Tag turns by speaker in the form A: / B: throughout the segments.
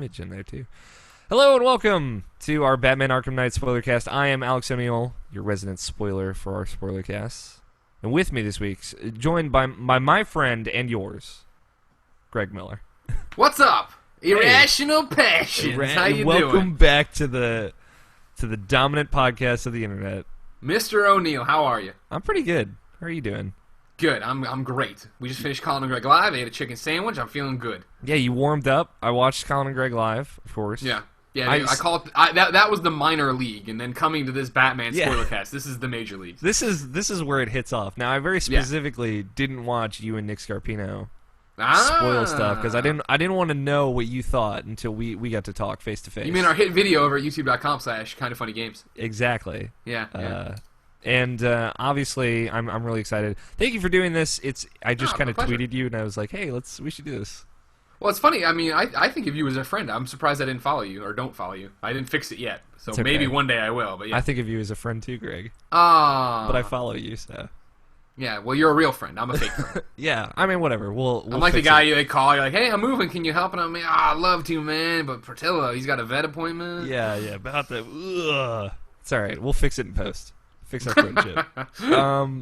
A: smidge in there, too. Hello and welcome to our Batman Arkham Knight Spoilercast. I am Alex O'Neill, your resident spoiler for our Spoilercast. And with me this week, joined by my friend and yours, Greg Miller.
B: What's up? Irrational Passions. How you
A: welcome
B: doing?
A: Back to the dominant podcast of the internet.
B: Mr. O'Neill, how are you?
A: I'm pretty good. How are you doing?
B: Good. I'm great. We just finished Colin and Greg Live. I ate a chicken sandwich. I'm feeling good.
A: Yeah, you warmed up. I watched Colin and Greg Live, of course.
B: Yeah. Yeah, I call it that was the minor league, and then coming to this Batman Spoilercast, this is the major league.
A: This is where it hits off. Now, I very specifically didn't watch you and Nick Scarpino spoil stuff because I didn't want to know what you thought until we got to talk face to face.
B: You mean our hit video over at youtube.com/kindoffunnygames?
A: Exactly.
B: Yeah.
A: And obviously, I'm really excited. Thank you for doing this. I just kind of tweeted you, and I was like, hey, we should do this.
B: Well, it's funny. I mean, I think of you as a friend. I'm surprised I didn't follow you or don't follow you. I didn't fix it yet, so
A: okay.
B: Maybe one day I will. But yeah.
A: I think of you as a friend too, Greg.
B: But
A: I follow you, so.
B: Yeah, well, you're a real friend. I'm a fake friend.
A: Yeah, I mean, whatever. We'll
B: I'm like the guy they call. You're like, hey, I'm moving. Can you help? And I'm like, I'd love to, man. But Portillo, he's got a vet appointment.
A: Yeah, about the. Ugh. It's all right. We'll fix it in post. Fix our friendship.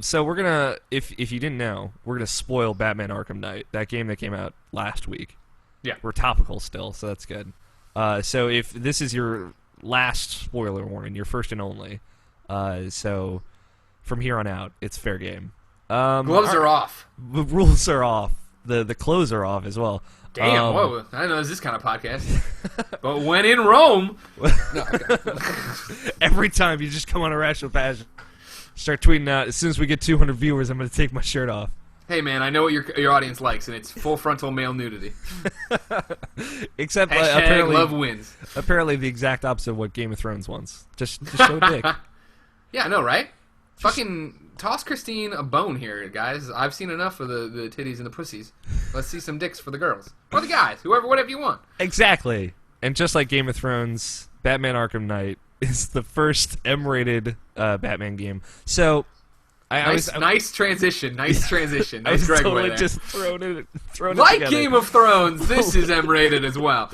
A: So we're gonna, if you didn't know, we're gonna spoil Batman Arkham Knight, that game that came out last week.
B: Yeah,
A: we're topical still, so that's good. So if this is your last spoiler warning, your first and only, so from here on out, it's fair game.
B: Gloves are off.
A: The rules are off. The clothes are off as well.
B: Damn, whoa! I didn't know it was this kind of podcast. But when in Rome, no,
A: every time you just come on Irrational Passion, start tweeting out. As soon as we get 200 viewers, I'm going to take my shirt off.
B: Hey man, I know what your audience likes, and it's full frontal male nudity.
A: Except
B: apparently, love wins.
A: Apparently, the exact opposite of what Game of Thrones wants. Just show dick.
B: Yeah, I know, right? Fucking toss Christine a bone here, guys. I've seen enough of the titties and the pussies. Let's see some dicks for the girls or the guys, whatever you want.
A: Exactly. And just like Game of Thrones, Batman Arkham Knight is the first M-rated Batman game. So.
B: Nice transition. Nice transition.
A: I was
B: Greg
A: totally just throwing it
B: like
A: together.
B: Game of Thrones, this is M-rated as well.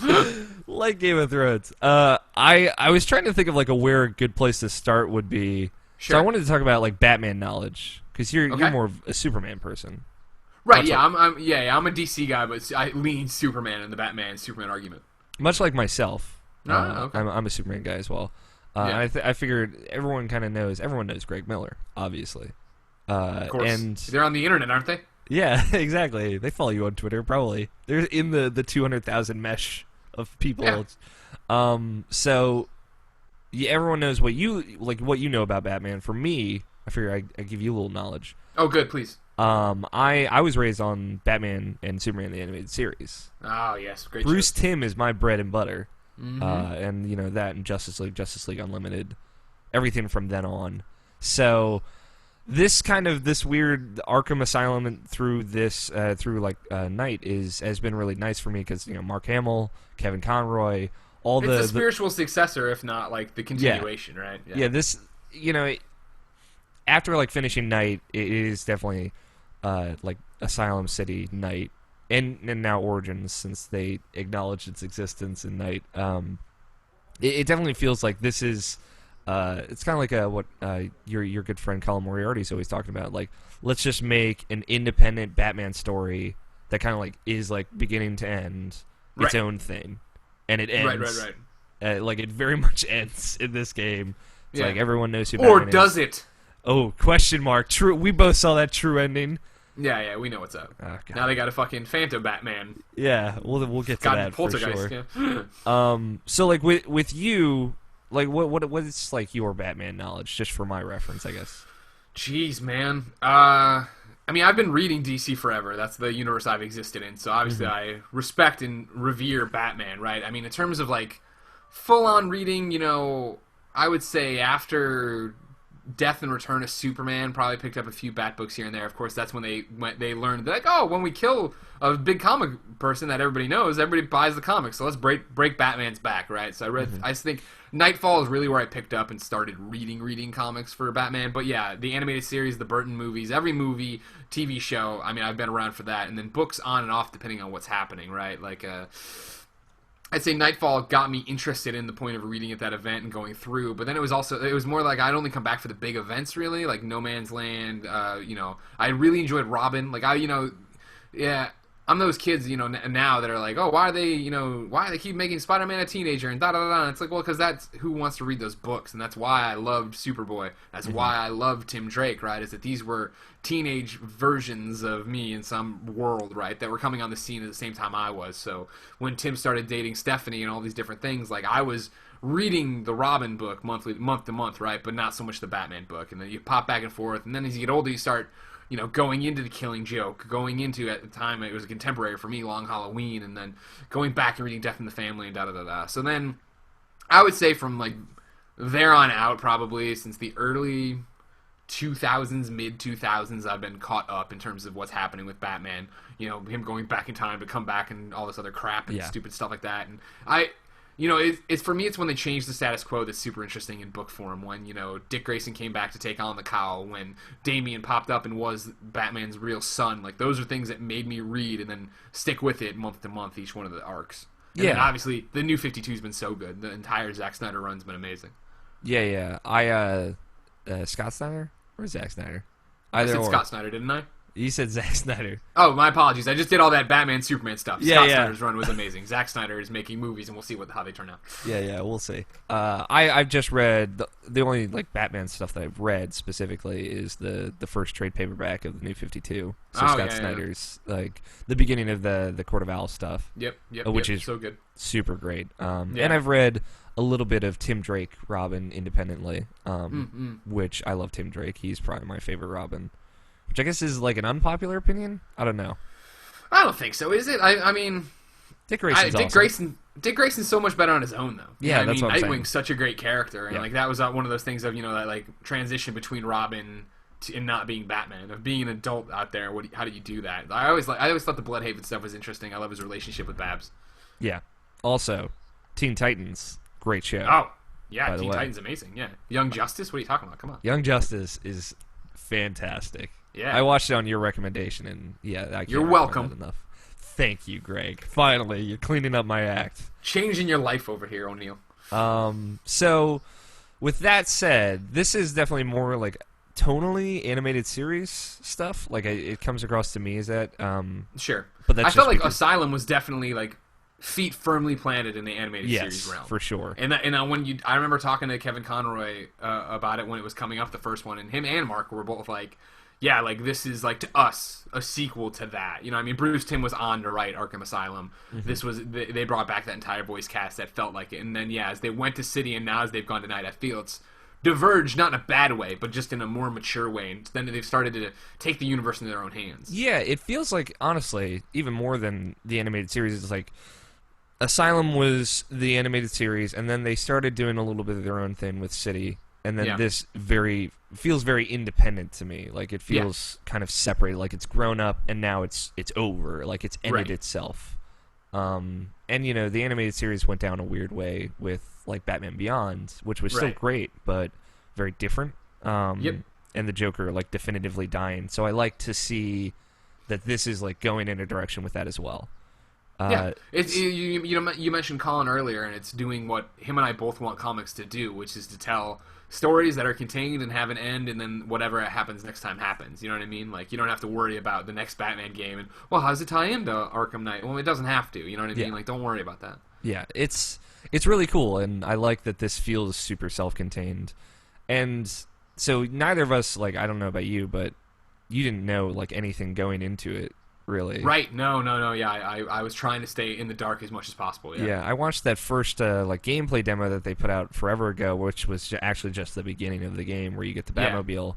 A: Like Game of Thrones. I was trying to think of like where a good place to start would be.
B: Sure.
A: So I wanted to talk about like Batman knowledge because you're more of a Superman person.
B: Right? Yeah, I'm a DC guy, but I lean Superman in the Superman argument.
A: Much like myself.
B: Okay.
A: I'm a Superman guy as well. I figured everyone knows Greg Miller, obviously.
B: Of course.
A: And
B: they're on the internet, aren't they?
A: Yeah, exactly. They follow you on Twitter, probably. They're in the 200,000 mesh of people.
B: Yeah.
A: So everyone knows what you know about Batman. For me, I figure I give you a little knowledge.
B: Oh, good, please.
A: I was raised on Batman and Superman the animated series.
B: Oh yes, great.
A: Bruce Timm is my bread and butter.
B: Mm-hmm.
A: And you know that and Justice League Unlimited, everything from then on. So this weird Arkham Asylum through Knight has been really nice for me because Mark Hamill, Kevin Conroy,
B: it's the spiritual successor, if not like the continuation, right?
A: Yeah. This after like finishing Knight, it is definitely like Asylum City Knight. And now Origins, since they acknowledged its existence in Knight, it definitely feels like this is. It's kind of like what your good friend Colin Moriarty is always talking about. Like, let's just make an independent Batman story that kind of like is like beginning to end its own thing, and it ends. Right. Like it very much ends in this game. It's like everyone knows who Batman is.
B: Or does it?
A: Oh, question mark. True. We both saw that true ending.
B: Yeah, we know what's up. Oh, now they got a fucking Phantom Batman.
A: Yeah, we'll get to that for sure.
B: Yeah.
A: So like with you, like what is like your Batman knowledge, just for my reference, I guess.
B: Jeez, man. I mean, I've been reading DC forever. That's the universe I've existed in. So obviously, I respect and revere Batman, right? I mean, in terms of like full-on reading, I would say after Death and Return of Superman, probably picked up a few Bat books here and there. Of course, that's when they learned like, oh, when we kill a big comic person that everybody knows, everybody buys the comics. So let's break Batman's back, right? So I read. I think Nightfall is really where I picked up and started reading comics for Batman. But yeah, the animated series, the Burton movies, every movie, TV show. I mean, I've been around for that, and then books on and off depending on what's happening, right? Like I'd say Nightfall got me interested in the point of reading at that event and going through, but then it was more like I'd only come back for the big events, really, like No Man's Land. I really enjoyed Robin. Like yeah, I'm those kids, now that are like, oh, why do they keep making Spider-Man a teenager and da-da-da-da. And it's like, well, because that's who wants to read those books, and that's why I loved Superboy. That's why I loved Tim Drake, right, is that these were teenage versions of me in some world, right, that were coming on the scene at the same time I was. So when Tim started dating Stephanie and all these different things, like, I was reading the Robin book month to month, right, but not so much the Batman book. And then you pop back and forth, and then as you get older, you start going into The Killing Joke, going into, at the time, it was a contemporary for me, Long Halloween, and then going back and reading Death in the Family and da-da-da-da. So then, I would say from, like, there on out, probably, since the early 2000s, mid-2000s, I've been caught up in terms of what's happening with Batman. Him going back in time to come back and all this other crap and stupid stuff like that. And it's for me, it's when they changed the status quo that's super interesting in book form. When, Dick Grayson came back to take on the cowl, when Damian popped up and was Batman's real son. Like, those are things that made me read and then stick with it month to month, each one of the arcs. And then obviously, the New 52's been so good. The entire Zack Snyder run's been amazing.
A: Yeah. Scott Snyder or Zack Snyder?
B: I said Scott Snyder, didn't I?
A: You said Zack Snyder.
B: Oh, my apologies. I just did all that Batman, Superman stuff.
A: Yeah,
B: Scott Snyder's run was amazing. Zack Snyder is making movies, and we'll see how they turn out.
A: Yeah, we'll see. I've just read the only like Batman stuff that I've read specifically is the first trade paperback of the New 52. So Scott Snyder's like the beginning of the Court of Owls stuff.
B: Yep.
A: Which is
B: so good,
A: super great. And I've read a little bit of Tim Drake Robin independently, which I love Tim Drake. He's probably my favorite Robin. Which I guess is like an unpopular opinion. I don't know.
B: I don't think so. Is it? I mean,
A: Dick Grayson's awesome.
B: Dick Grayson's so much better on his own, though.
A: Yeah, that's what I'm saying.
B: Nightwing's such a great character, and like that was one of those things of that like transition between Robin and not being Batman, of being an adult out there. How do you do that? I always thought the Bloodhaven stuff was interesting. I love his relationship with Babs.
A: Yeah. Also, Teen Titans, great show.
B: Oh, yeah, Teen Titans amazing. Yeah, Young Justice. What are you talking about? Come on.
A: Young Justice is fantastic.
B: Yeah,
A: I watched it on your recommendation, and
B: you're welcome.
A: Enough. Thank you, Greg. Finally, you're cleaning up my act.
B: Changing your life over here, O'Neill.
A: So, with that said, this is definitely more like tonally animated series stuff. Like it comes across to me as that.
B: Sure,
A: but that's
B: I felt like Asylum was definitely like feet firmly planted in the animated series realm.
A: For sure.
B: And I remember talking to Kevin Conroy about it when it was coming up, the first one, and him and Mark were both like, yeah, like this is like to us a sequel to that. I mean, Bruce Timm was on to write Arkham Asylum. This was they brought back that entire voice cast that felt like it. And then as they went to City and now as they've gone to Night, I feel it's diverged, not in a bad way, but just in a more mature way. And then they've started to take the universe into their own hands.
A: Yeah, it feels like, honestly, even more than the animated series, it's like Asylum was the animated series, and then they started doing a little bit of their own thing with City, and then this feels very independent to me. Like it feels kind of separated, like it's grown up and now it's over, like it's ended itself. And the animated series went down a weird way with like Batman Beyond, which was still great but very different. And the Joker like definitively dying. So I like to see that this is like going in a direction with that as well.
B: You mentioned Colin earlier, and it's doing what him and I both want comics to do, which is to tell stories that are contained and have an end, and then whatever happens next time happens. You know what I mean? Like, you don't have to worry about the next Batman game and, well, how does it tie into Arkham Knight? Well, it doesn't have to. You know what I mean? Like, don't worry about that.
A: Yeah, it's really cool, and I like that this feels super self-contained. And so neither of us, like, I don't know about you, but you didn't know like anything going into it. Really?
B: Right. No. Yeah, I was trying to stay in the dark as much as possible. Yeah.
A: I watched that first like gameplay demo that they put out forever ago, which was actually just the beginning of the game where you get the Batmobile.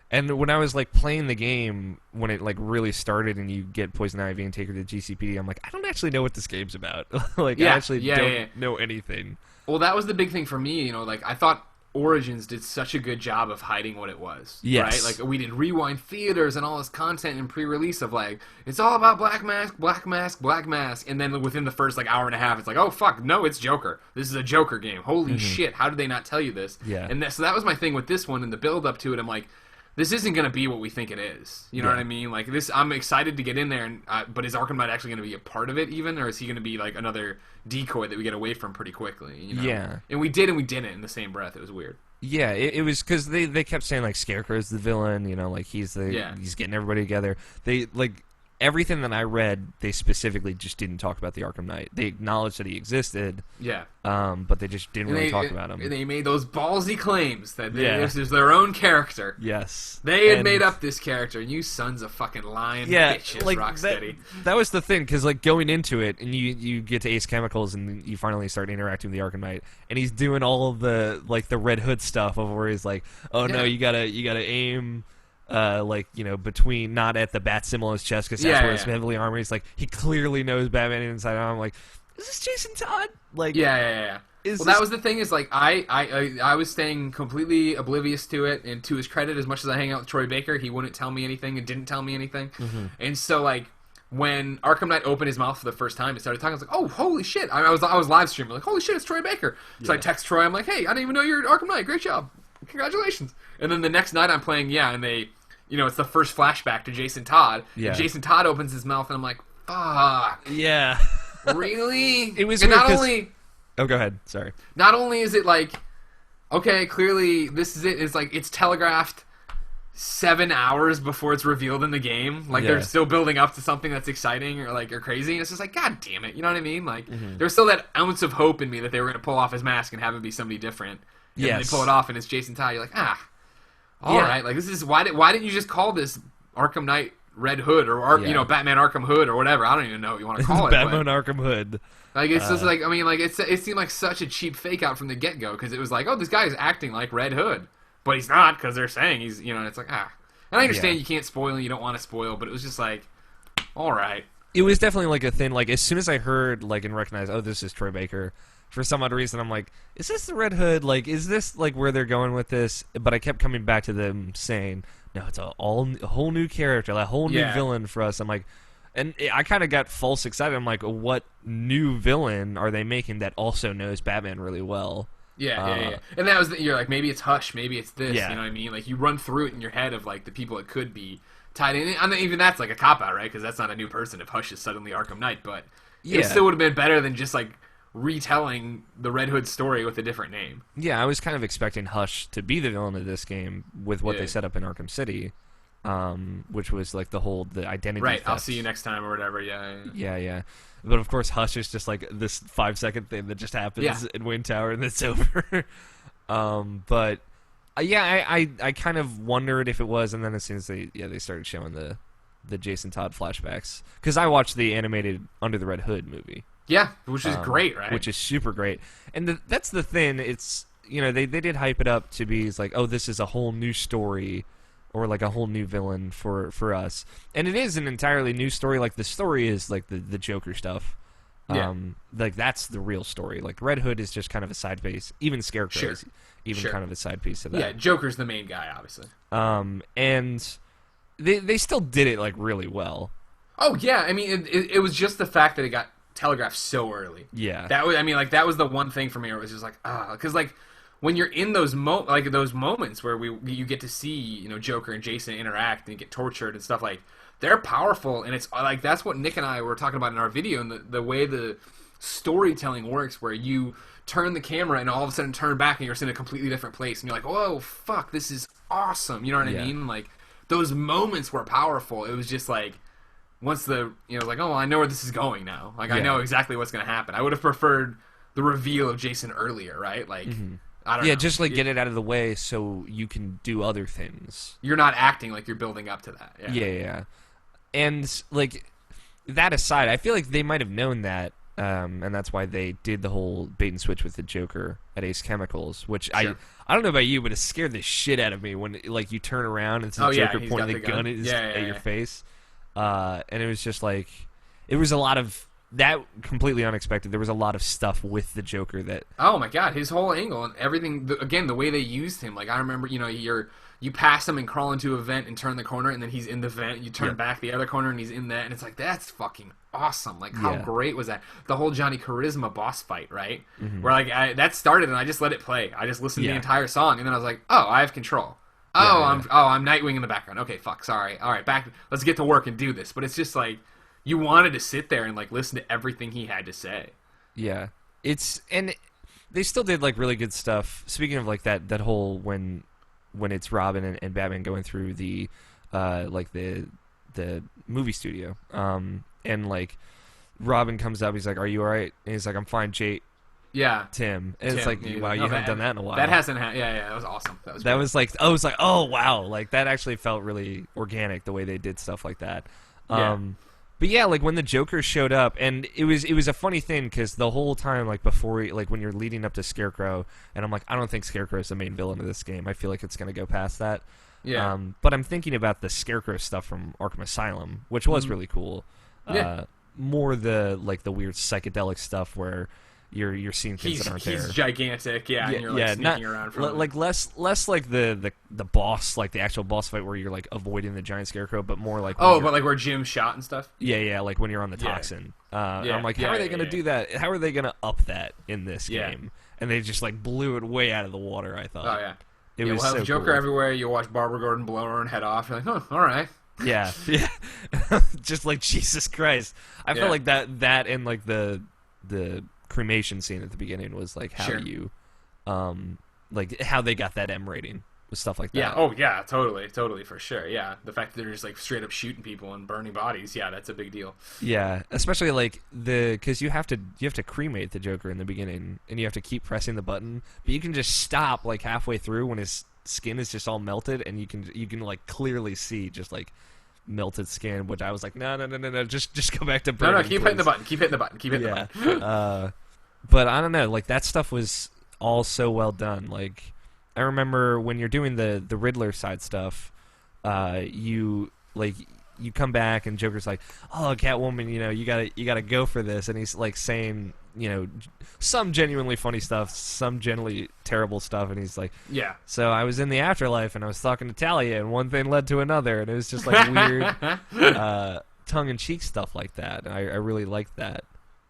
A: And when I was like playing the game, when it like really started and you get Poison Ivy and take her to GCPD, I'm like, I don't actually know what this game's about. I actually don't know anything.
B: Well, that was the big thing for me. Like I thought Origins did such a good job of hiding what it was.
A: Yes.
B: Right? Like, we did rewind theaters and all this content in pre-release of, like, it's all about Black Mask, Black Mask, Black Mask. And then within the first, like, hour and a half, it's like, oh, fuck, no, it's Joker. This is a Joker game. Holy shit, how did they not tell you this?
A: Yeah.
B: And so that was my thing with this one and the build-up to it. I'm like, this isn't going to be what we think it is. You know what I mean? Like this, I'm excited to get in there, and but is Arkham Knight actually going to be a part of it even, or is he going to be like another decoy that we get away from pretty quickly? You know?
A: Yeah.
B: And we did and we didn't in the same breath. It was weird.
A: Yeah, it was because they kept saying like Scarecrow's the villain, you know, like he's getting everybody together. They like everything that I read, they specifically just didn't talk about the Arkham Knight. They acknowledged that he existed, but they just didn't really talk about him.
B: And they made those ballsy claims that this is their own character.
A: Yes,
B: they had made up this character, and you sons of fucking lying bitches,
A: like
B: Rocksteady.
A: That was the thing, because like going into it, and you get to Ace Chemicals, and you finally start interacting with the Arkham Knight, and he's doing all of the like the Red Hood stuff of where he's like, oh no, you gotta aim. Like, you know, between not at the bat symbol on his chest because that's where it's heavily armored. He's like, he clearly knows Batman inside out. I'm like, is this Jason Todd? Like,
B: Well, that was the thing is like I was staying completely oblivious to it, and to his credit, as much as I hang out with Troy Baker, he wouldn't tell me anything and didn't tell me anything. Mm-hmm. And so like when Arkham Knight opened his mouth for the first time and started talking, I was like, oh, holy shit! I was live streaming, like, holy shit, it's Troy Baker. So I text Troy, I'm like, hey, I didn't even know you're Arkham Knight. Great job, congratulations. And then the next night I'm playing, and they. You know, it's the first flashback to Jason Todd. Yeah. And Jason Todd opens his mouth, and I'm like, fuck.
A: Yeah.
B: Really?
A: It was
B: and
A: weird
B: not only...
A: Oh, go ahead. Sorry.
B: Not only is it like, okay, clearly this is it. It's like, it's telegraphed 7 hours before it's revealed in the game. Like, they're still building up to something that's exciting or crazy. And it's just like, God damn it. You know what I mean? Like, there's still that ounce of hope in me that they were going to pull off his mask and have it be somebody different. And they pull it off, and it's Jason Todd. You're like, all right, like this is why didn't you just call this Arkham Knight Red Hood or you know, Batman Arkham Hood or whatever? I don't even know what you want to call it.
A: Batman Arkham Hood.
B: Like it's just like, I mean, like it seemed like such a cheap fake out from the get go, because it was like, oh, this guy is acting like Red Hood, but he's not, because they're saying he's, you know, and it's like And I understand you can't spoil and you don't want to spoil, but it was just like, all right.
A: It was definitely like a thing. Like as soon as I heard like and recognized, oh, this is Troy Baker. For some odd reason, I'm like, is this the Red Hood? Like, is this like where they're going with this? But I kept coming back to them saying, no, it's a whole new character, a whole new villain for us. I'm like, and I kind of got false excited. I'm like, what new villain are they making that also knows Batman really well?
B: Yeah. And that was you're like, maybe it's Hush, maybe it's this. You know what I mean? Like you run through it in your head of like the people it could be tied in. And even that's like a cop out, right? Because that's not a new person if Hush is suddenly Arkham Knight. But it still would have been better than just like retelling the Red Hood story with a different name. Yeah,
A: I was kind of expecting Hush to be the villain of this game with what they set up in Arkham City, which was like the identity theft.
B: I'll see you next time or whatever. Yeah.
A: But of course, Hush is just like this 5-second thing that just happens in Wayne Tower and it's over. But I kind of wondered if it was, and then as soon as they started showing the Jason Todd flashbacks, because I watched the animated Under the Red Hood movie.
B: Yeah, which is great, right?
A: Which is super great. And that's the thing. It's, you know, they did hype it up to be like, oh, this is a whole new story or like a whole new villain for us. And it is an entirely new story. Like the story is like the Joker stuff. Like that's the real story. Like Red Hood is just kind of a side piece. Even Scarecrow is kind of a side piece of that.
B: Yeah, Joker's the main guy, obviously.
A: And they still did it like really well.
B: Oh yeah, I mean it was just the fact that it got telegraphed so early.
A: Yeah,
B: that was the one thing for me where it was just like because like when you're in those those moments where you get to see, you know, Joker and Jason interact and get tortured and stuff, like they're powerful, and it's like that's what Nick and I were talking about in our video, and the way the storytelling works, where you turn the camera and all of a sudden turn back and you're in a completely different place and you're like, whoa, fuck, this is awesome. You know what I mean? Like those moments were powerful. It was just like, once like, oh, well, I know where this is going now. Like, I know exactly what's going to happen. I would have preferred the reveal of Jason earlier, right? Like, I don't know.
A: Just like get it out of the way so you can do other things.
B: You're not acting like you're building up to that.
A: Yeah. And, like, that aside, I feel like they might have known that, and that's why they did the whole bait and switch with the Joker at Ace Chemicals, which I don't know about you, but it scared the shit out of me when, like, you turn around and it's the Joker pointing the gun at your face. And it was just like, it was a lot of that, completely unexpected. There was a lot of stuff with the Joker that,
B: oh my god, his whole angle and everything, again, the way they used him. Like, I remember, you know, you pass him and crawl into a vent and turn the corner, and then he's in the vent, and you turn back the other corner and he's in that, and it's like, that's fucking awesome. Like, how great was that? The whole Johnny Charisma boss fight, right? Where like that started and I just let it play. I just listened to the entire song, and then I was like, oh, I have control. I'm Nightwing in the background. Okay, fuck, sorry. All right, back. Let's get to work and do this. But it's just like you wanted to sit there and like listen to everything he had to say.
A: Yeah, and they still did like really good stuff. Speaking of like that whole when it's Robin and Batman going through the like the movie studio, and like Robin comes up, he's like, "Are you all right?" And he's like, "I'm fine, Jake."
B: Yeah,
A: Tim. And it's like, wow, you haven't done that in a while.
B: That hasn't happened. Yeah, that was awesome.
A: That was like, I was like, oh wow, like that actually felt really organic the way they did stuff like that.
B: Yeah.
A: But yeah, like when the Joker showed up, and it was a funny thing because the whole time, like before, like when you're leading up to Scarecrow, and I'm like, I don't think Scarecrow is the main villain of this game. I feel like it's gonna go past that.
B: Yeah.
A: But I'm thinking about the Scarecrow stuff from Arkham Asylum, which was really cool.
B: Yeah.
A: More the weird psychedelic stuff where you're seeing things that aren't there.
B: He's gigantic, and you're like sneaking around from
A: like less like the boss, like the actual boss fight where you're like avoiding the giant Scarecrow, but more like
B: but like where Jim's shot and stuff.
A: Yeah, like when you're on the toxin. I'm like, how are they going to do that? How are they going to up that in this game? And they just like blew it way out of the water. I thought.
B: Oh yeah,
A: it was
B: we'll have
A: so
B: Joker
A: cool.
B: everywhere. You watch Barbara Gordon blow her own head off. You're like, oh, all right.
A: Yeah. Just like Jesus Christ. I felt like that and like the cremation scene at the beginning was like how you like how they got that M rating with stuff like that.
B: Yeah, oh yeah, totally for sure. Yeah, the fact that they're just like straight up shooting people and burning bodies, that's a big deal.
A: Yeah, especially like because you have to cremate the Joker in the beginning and you have to keep pressing the button, but you can just stop like halfway through when his skin is just all melted and you can like clearly see just like melted skin, which I was like, no, just go back to burning.
B: No, keep hitting the button. Keep hitting the button.
A: But I don't know, like that stuff was all so well done. Like I remember when you're doing the Riddler side stuff, you come back and Joker's like, "Oh, Catwoman, you gotta go for this," and he's like saying, some genuinely funny stuff, some genuinely terrible stuff, and he's like,
B: "Yeah."
A: So I was in the afterlife and I was talking to Talia, and one thing led to another, and it was just like weird, tongue-in-cheek stuff like that. And I really liked that.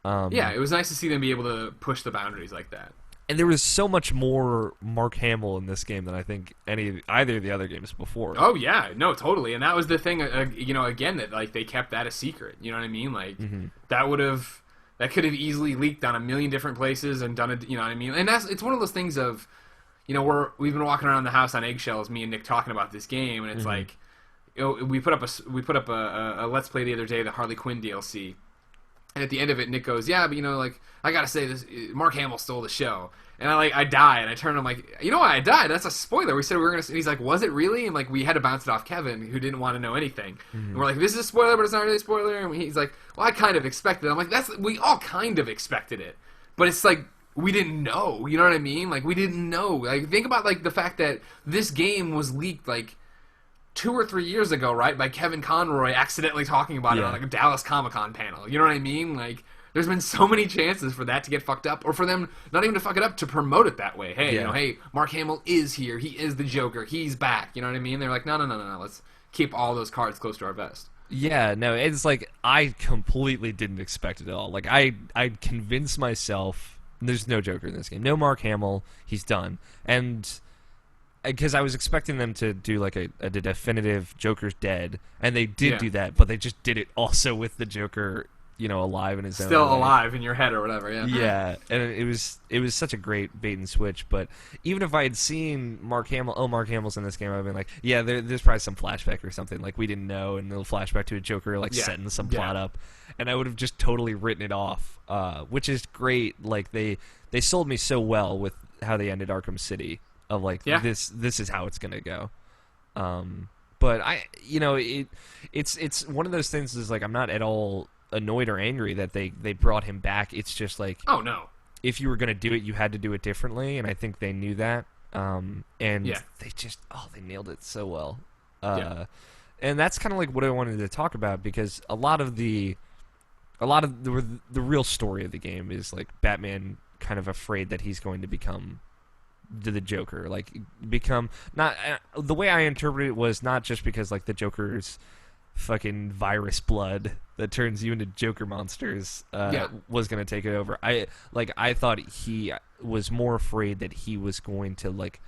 B: It was nice to see them be able to push the boundaries like that.
A: And there was so much more Mark Hamill in this game than I think either of the other games before.
B: Oh yeah, no, totally. And that was the thing, again, that like they kept that a secret. You know what I mean? Like that could have easily leaked on a million different places and done it. You know what I mean? And it's one of those things of, we've been walking around the house on eggshells, me and Nick talking about this game, and it's like, we put up a Let's Play the other day, the Harley Quinn DLC. And at the end of it, Nick goes, "Yeah, but like, I gotta say this, Mark Hamill stole the show." And I die, and I turn, I'm like, "You know why I died? That's a spoiler. We said we were gonna." And he's like, "Was it really?" And like, we had to bounce it off Kevin, who didn't want to know anything. And we're like, "This is a spoiler, but it's not really a spoiler." And he's like, "Well, I kind of expected it." I'm like, we all kind of expected it, but it's like we didn't know. You know what I mean? Like we didn't know. Like think about like the fact that this game was leaked like 2 or 3 years ago, right, by Kevin Conroy accidentally talking about it on like a Dallas Comic-Con panel. You know what I mean? Like, there's been so many chances for that to get fucked up, or for them not even to fuck it up, to promote it that way. Hey, hey, Mark Hamill is here. He is the Joker. He's back. You know what I mean? They're like, no. Let's keep all those cards close to our vest.
A: Yeah, no, it's like I completely didn't expect it at all. Like I'd convinced myself there's no Joker in this game. No Mark Hamill. He's done. And because I was expecting them to do like a definitive Joker's dead, and they did do that, but they just did it also with the Joker, alive in his own
B: still
A: way.
B: Alive in your head or whatever.
A: Yeah, and it was such a great bait and switch. But even if I had seen Mark Hamill's in this game, I'd have been like, yeah, there's probably some flashback or something like we didn't know, and they'll flashback to a Joker like setting some plot up, and I would have just totally written it off, which is great. Like they sold me so well with how they ended Arkham City. Of like this is how it's gonna go, but it's one of those things is like I'm not at all annoyed or angry that they brought him back. It's just like, oh no, if you were gonna do it, you had to do it differently, and I think they knew that. And they just they nailed it so well. And that's kind of like what I wanted to talk about, because a lot of the real story of the game is like Batman kind of afraid that he's going to become the Joker, like become not the way I interpreted it was not just because like the Joker's fucking virus blood that turns you into Joker monsters was going to take it over. I thought he was more afraid that he was going to like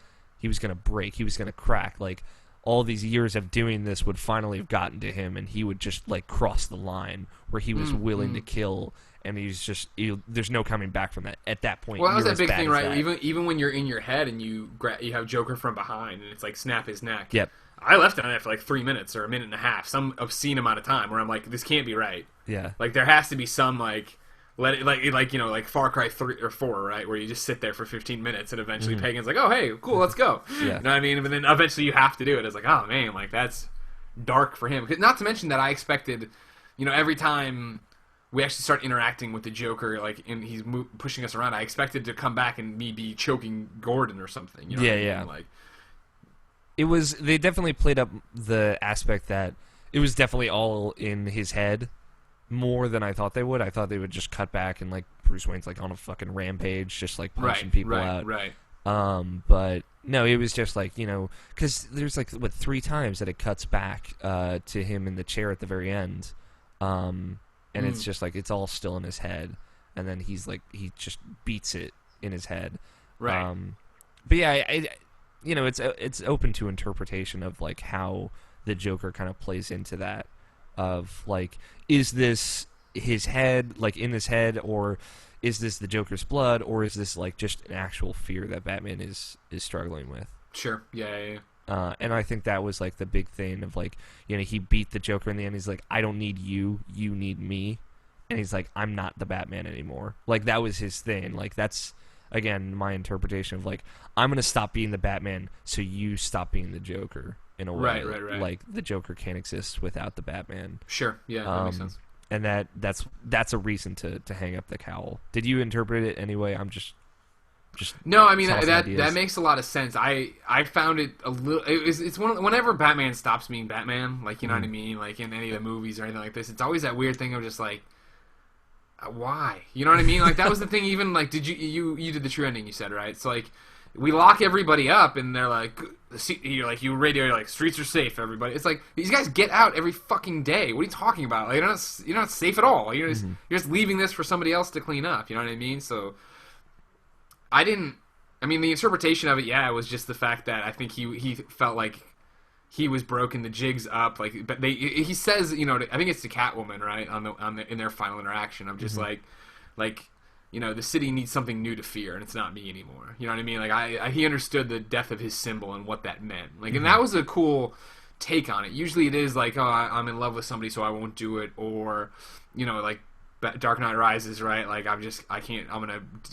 A: he was gonna break, he was gonna crack. Like all these years of doing this would finally have gotten to him, and he would just like cross the line where he was willing to kill, and there's no coming back from that. At that point,
B: well, that was
A: you're
B: that big
A: as bad
B: thing,
A: as
B: right?
A: that.
B: Even when you're in your head and you have Joker from behind, and it's like snap his neck.
A: Yep.
B: I left it on it for like 3 minutes or a minute and a half, some obscene amount of time, where I'm like, this can't be right.
A: Yeah.
B: Like there has to be some like let it like like Far Cry 3 or 4, right, where you just sit there for 15 minutes and eventually Pagan's like, oh hey, cool, let's go.
A: Yeah.
B: You know what I mean? But then eventually you have to do it. It's like, oh man, like that's dark for him. Not to mention that I expected, every time we actually start interacting with the Joker, like, and he's pushing us around, I expected to come back and me be choking Gordon or something. You know what I mean?
A: Yeah.
B: Like,
A: They definitely played up the aspect that it was definitely all in his head more than I thought they would. I thought they would just cut back and like Bruce Wayne's like on a fucking rampage, just like punching people out.
B: Right.
A: But no, it was just like, because there's like 3 times that it cuts back to him in the chair at the very end, and it's just like it's all still in his head, and then he just beats it in his head.
B: Right.
A: But yeah, it's open to interpretation of like how the Joker kind of plays into that. Of like, is this his head, like in his head, or is this the Joker's blood, or is this like just an actual fear that Batman is struggling with?
B: Sure. Yeah.
A: And I think that was like the big thing of like, he beat the Joker in the end. He's like, I don't need you, you need me, and he's like, I'm not the Batman anymore. Like that was his thing. Like that's again my interpretation of like, I'm gonna stop being the Batman, so you stop being the Joker. In a way,
B: Right.
A: Like the Joker can't exist without the Batman.
B: Sure. Yeah, that makes sense.
A: And that's a reason to hang up the cowl. Did you interpret it anyway? I'm just
B: no. I mean
A: tossing
B: that
A: ideas.
B: makes a lot of sense. I found it a little. It's whenever Batman stops being Batman, like you know what I mean, like in any of the movies or anything like this, it's always that weird thing of just like, why? You know what I mean? Like that was the thing. Even like, did you did the true ending? You said, right? It's like we lock everybody up, and they're like, you're like, you're like, streets are safe, everybody. It's like these guys get out every fucking day. What are you talking about? Like, you're not safe at all. You're just leaving this for somebody else to clean up. You know what I mean? So the interpretation of it, was just the fact that I think he felt like he was broken the jigs up. Like, but he says, I think it's to Catwoman, right, in their final interaction. I'm just like. The city needs something new to fear, and it's not me anymore. You know what I mean? Like, he understood the death of his symbol and what that meant. Like, and that was a cool take on it. Usually it is like, oh, I'm in love with somebody, so I won't do it. Or, like, Dark Knight Rises, right? Like,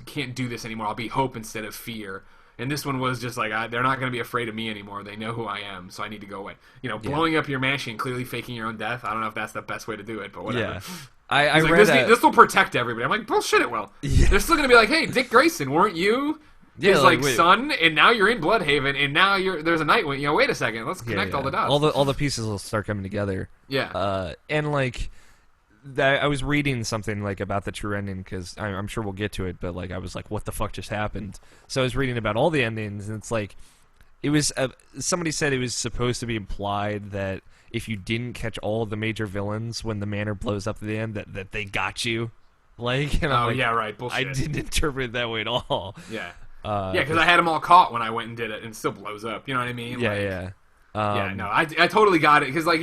B: can't do this anymore. I'll be hope instead of fear. And this one was just like, they're not going to be afraid of me anymore. They know who I am, so I need to go away. Blowing up your mansion, clearly faking your own death. I don't know if that's the best way to do it, but whatever.
A: Yeah. I
B: like,
A: read
B: this will protect everybody. I'm like, bullshit it will.
A: Yeah.
B: They're still going to be like, hey, Dick Grayson, weren't you his son? And now you're in Bloodhaven, and now there's a Nightwing. Wait a second. Let's connect all the dots.
A: All the pieces will start coming together.
B: Yeah.
A: And like, I was reading something like about the true ending, because I'm sure we'll get to it, but like I was like, what the fuck just happened? So I was reading about all the endings, and it's like, it was somebody said it was supposed to be implied that if you didn't catch all the major villains when the manor blows up at the end, that they got you. Like, and I'm like,
B: yeah, right. Bullshit.
A: I didn't interpret it that way at all.
B: Yeah. Because I had them all caught when I went and did it, and it still blows up. You know what I mean?
A: Yeah.
B: I totally got it, because like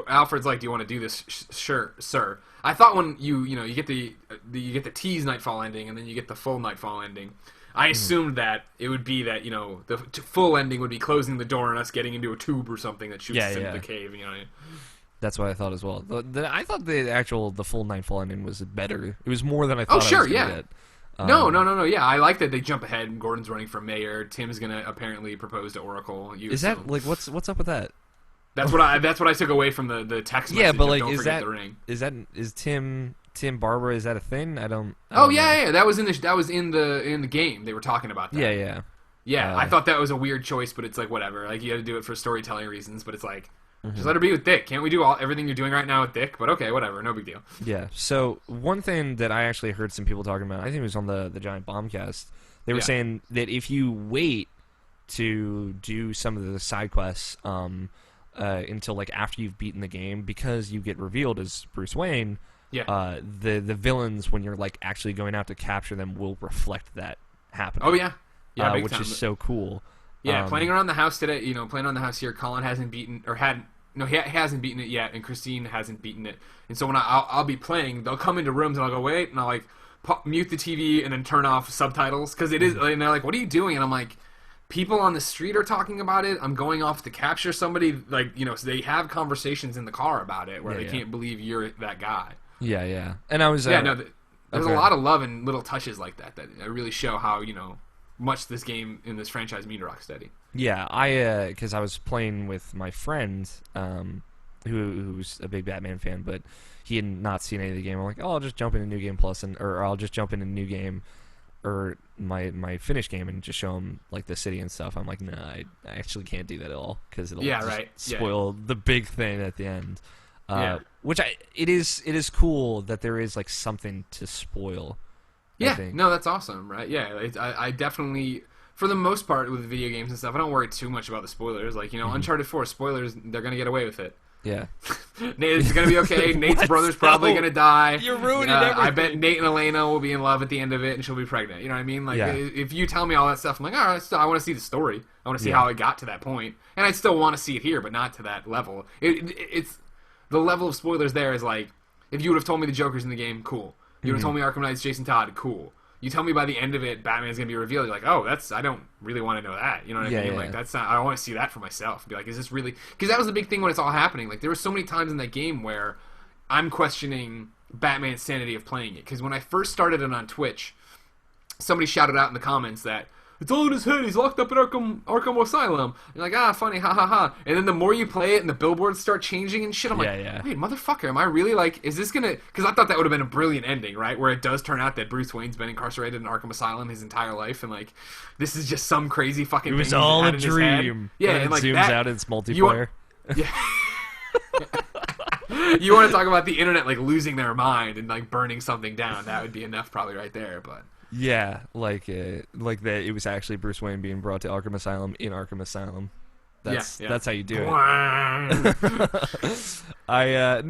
B: Alfred's like, do you want to do this? Sure, sir. I thought when you get the tease Nightfall ending, and then you get the full Nightfall ending, I assumed that it would be that the full ending would be closing the door and us getting into a tube or something that shoots us into the cave. You know what I mean?
A: That's what I thought as well. I thought the full Nightfall ending was better. It was more than I thought.
B: Oh sure,
A: I was gonna get.
B: No. Yeah, I like that they jump ahead and Gordon's running for mayor. Tim's gonna apparently propose to Oracle.
A: Is that like what's up with that?
B: That's what I took away from the text message.
A: Yeah, but like,
B: don't
A: is
B: forget
A: that
B: the ring.
A: is Tim Barbara? Is that a thing? I don't.
B: Yeah. That was in the game. They were talking about that.
A: Yeah.
B: Yeah, I thought that was a weird choice, but it's like whatever. Like you had to do it for storytelling reasons, but it's like just let her be with Dick. Can't we do everything you're doing right now with Dick? But okay, whatever, no big deal.
A: Yeah. So one thing that I actually heard some people talking about, I think it was on the Giant Bombcast. They were saying that if you wait to do some of the side quests until like after you've beaten the game, because you get revealed as Bruce Wayne.
B: Yeah.
A: The villains, when you're like actually going out to capture them, will reflect that happening.
B: Oh yeah. Yeah,
A: which is so cool.
B: Yeah, playing around the house today, playing around the house here, Colin hasn't beaten, or had, no, he hasn't beaten it yet, and Christine hasn't beaten it. And so when I'll be playing, they'll come into rooms and I'll go, wait, and I'll like mute the TV and then turn off subtitles, because it is, and they're like, what are you doing? And I'm like, people on the street are talking about it, I'm going off to capture somebody, like, so they have conversations in the car about it, where they can't believe you're that guy.
A: Yeah. And I was...
B: there's a lot of love and little touches like that really show how, much this game and this franchise mean to Rocksteady.
A: Yeah, because I was playing with my friend, who's a big Batman fan, but he had not seen any of the game. I'm like, I'll just jump into New Game Plus, or I'll just jump into New Game, or my finished game, and just show him like the city and stuff. I'm like, no, I actually can't do that at all, because it'll spoil the big thing at the end. Which it is cool that there is like something to spoil.
B: Yeah, no, that's awesome, right? Yeah, I definitely, for the most part with video games and stuff, I don't worry too much about the spoilers. Like, Uncharted 4 spoilers, they're going to get away with it.
A: Yeah.
B: It's going to be okay. Nate's brother's probably going to die.
A: You're ruining everything.
B: I bet Nate and Elena will be in love at the end of it, and she'll be pregnant. You know what I mean? Like, if you tell me all that stuff, I'm like, all right, I want to see the story. I want to see how it got to that point. And I still want to see it here, but not to that level. It's the level of spoilers there is like, if you would have told me the Joker's in the game, cool. You would have told me Arkham Knight's Jason Todd, cool. You tell me by the end of it, Batman's going to be revealed, you're like, oh, I don't really want to know that. You know what I mean? Like, that's not, I want to see that for myself. Be like, is this really, because that was the big thing when it's all happening. Like, there were so many times in that game where I'm questioning Batman's sanity of playing it. Because when I first started it on Twitch, somebody shouted out in the comments that, it's all in his head, he's locked up at Arkham Asylum. You're like, funny, ha ha ha. And then the more you play it and the billboards start changing and shit, I'm like, wait, motherfucker, am I really like, is this gonna, because I thought that would have been a brilliant ending, right? Where it does turn out that Bruce Wayne's been incarcerated in Arkham Asylum his entire life, and like, this is just some crazy fucking thing.
A: It was all a dream.
B: Yeah,
A: and like
B: zooms
A: that, out, it's multiplayer.
B: You want to talk about the internet like losing their mind and like burning something down, that would be enough probably right there, but...
A: Yeah, like that. It was actually Bruce Wayne being brought to Arkham Asylum in Arkham Asylum. That's how you do it. I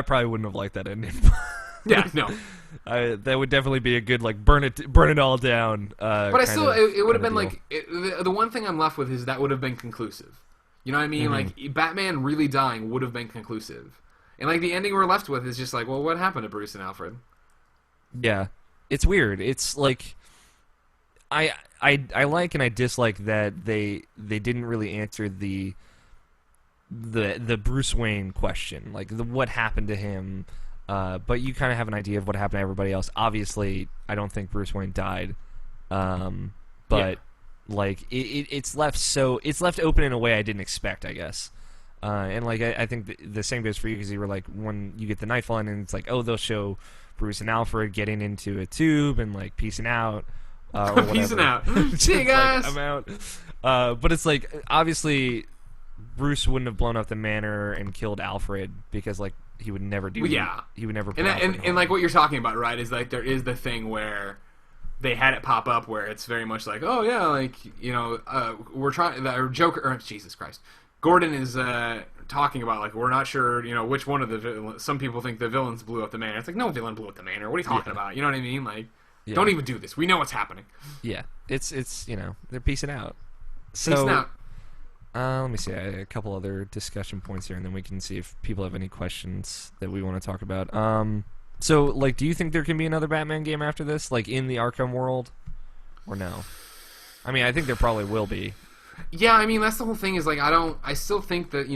A: probably wouldn't have liked that ending. That would definitely be a good like burn it all down.
B: But I still, it would have been like the one thing I'm left with is that would have been conclusive. You know what I mean? Like Batman really dying would have been conclusive, and like the ending we're left with is just like, well, what happened to Bruce and Alfred?
A: Yeah. It's weird. It's like I like and I dislike that they didn't really answer the Bruce Wayne question, like what happened to him. But you kind of have an idea of what happened to everybody else. Obviously, I don't think Bruce Wayne died. But like it's left open in a way I didn't expect, I guess. And like I think the same goes for you, because you were like, when you get the Nightfall and it's like, oh, they'll show Bruce and Alfred getting into a tube and like peacing out.
B: Peacing out. See you guys.
A: Like, I'm out. But it's like, obviously Bruce wouldn't have blown up the manor and killed Alfred, because like he would never do. He would never. Put
B: and like what you're talking about, right? Is like there is the thing where they had it pop up where it's very much like, oh yeah, like we're trying. The Joker, or Jesus Christ, Gordon is talking about like, we're not sure, which one of the villains. Some people think the villains blew up the manor. It's like, no villain blew up the manor. What are you talking about? You know what I mean? Like, don't even do this. We know what's happening.
A: Yeah, it's they're peacing out. So,
B: peacing out.
A: Let me see a couple other discussion points here, and then we can see if people have any questions that we want to talk about. So like, do you think there can be another Batman game after this, like in the Arkham world, or no? I mean, I think there probably will be.
B: Yeah, I mean, that's the whole thing, is like, I still think that,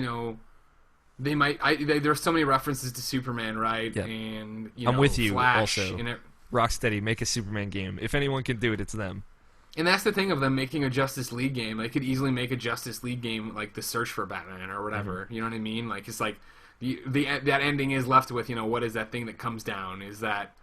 B: they might, there's so many references to Superman, right?
A: Yep.
B: And,
A: I'm with you,
B: Flash,
A: also. Rocksteady, make a Superman game. If anyone can do it, it's them.
B: And that's the thing of them making a Justice League game. They could easily make a Justice League game, like The Search for Batman or whatever. You know what I mean? Like, it's like, that ending is left with, what is that thing that comes down? Is that,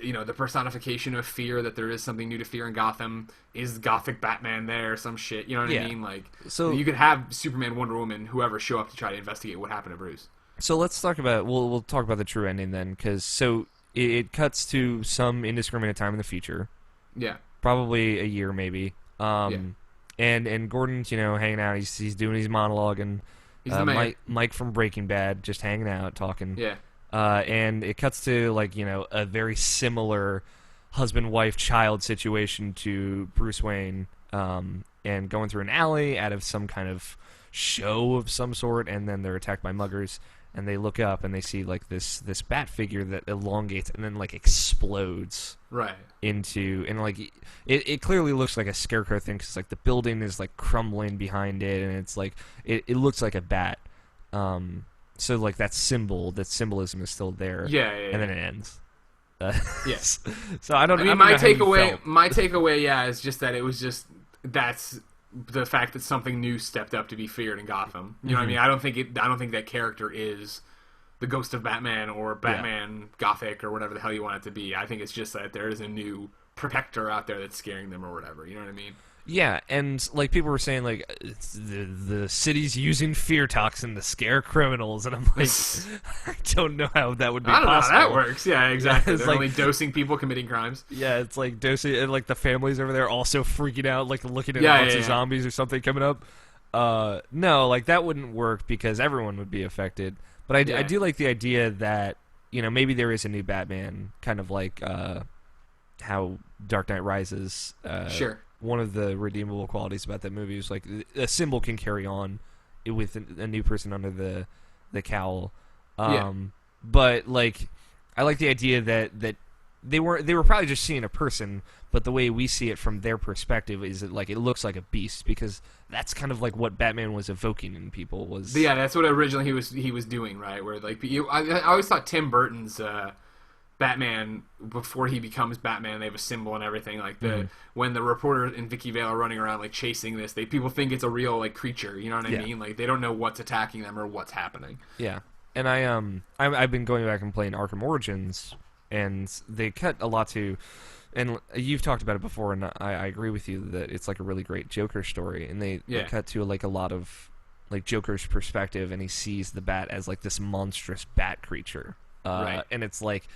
B: the personification of fear, that there is something new to fear in Gotham? Is Gothic Batman there? Some shit. You know what I mean? Like, so you could have Superman, Wonder Woman, whoever show up to try to investigate what happened to Bruce. So
A: let's talk about, we'll talk about the true ending then, because it cuts to some indiscriminate time in the future.
B: Yeah.
A: Probably a year, maybe. And Gordon's, hanging out. He's doing his monologue, and Mike from Breaking Bad just hanging out, talking.
B: Yeah.
A: And it cuts to like a very similar husband-wife-child situation to Bruce Wayne. and going through an alley out of some kind of show of some sort, and then they're attacked by muggers, and they look up and they see like this bat figure that elongates and then like explodes
B: Right.
A: into, and like it clearly looks like a scarecrow thing because like the building is like crumbling behind it, and it's like it looks like a bat. So like that symbolism is still there.
B: Yeah.
A: And then it ends.
B: Yes.
A: So I don't.
B: I mean, my takeaway, yeah, is just that it was just that's the fact that something new stepped up to be feared in Gotham. You know what I mean? I don't think that character is the Ghost of Batman or Batman Gothic or whatever the hell you want it to be. I think it's just that there is a new protector out there that's scaring them or whatever. You know what I mean?
A: Yeah, and like people were saying, like it's the city's using fear toxin to scare criminals, and I'm like, I don't know how that would be possible.
B: I don't know how that works. Yeah, exactly. They're
A: like,
B: only dosing people committing crimes.
A: Yeah, it's like dosing, and like the families over there also freaking out, like looking at a bunch of zombies or something coming up. No, like that wouldn't work because everyone would be affected. But I do like the idea that maybe there is a new Batman, kind of like how Dark Knight Rises.
B: Sure.
A: One of the redeemable qualities about that movie is like a symbol can carry on with a new person under the cowl. But like I like the idea that they were probably just seeing a person, but the way we see it from their perspective is that like it looks like a beast, because that's kind of like what Batman was evoking in people was.
B: Yeah, that's what originally he was doing, right? Where like I always thought Tim Burton's Batman, before he becomes Batman, they have a symbol and everything. Like when the reporter and Vicky Vale are running around like chasing this, people think it's a real like creature. You know what I mean? Like they don't know what's attacking them or what's happening.
A: Yeah, and I've been going back and playing Arkham Origins, and they cut a lot to, and you've talked about it before, and I agree with you that it's like a really great Joker story, and they cut to like a lot of like Joker's perspective, and he sees the bat as like this monstrous bat creature,
B: right?
A: And it's like.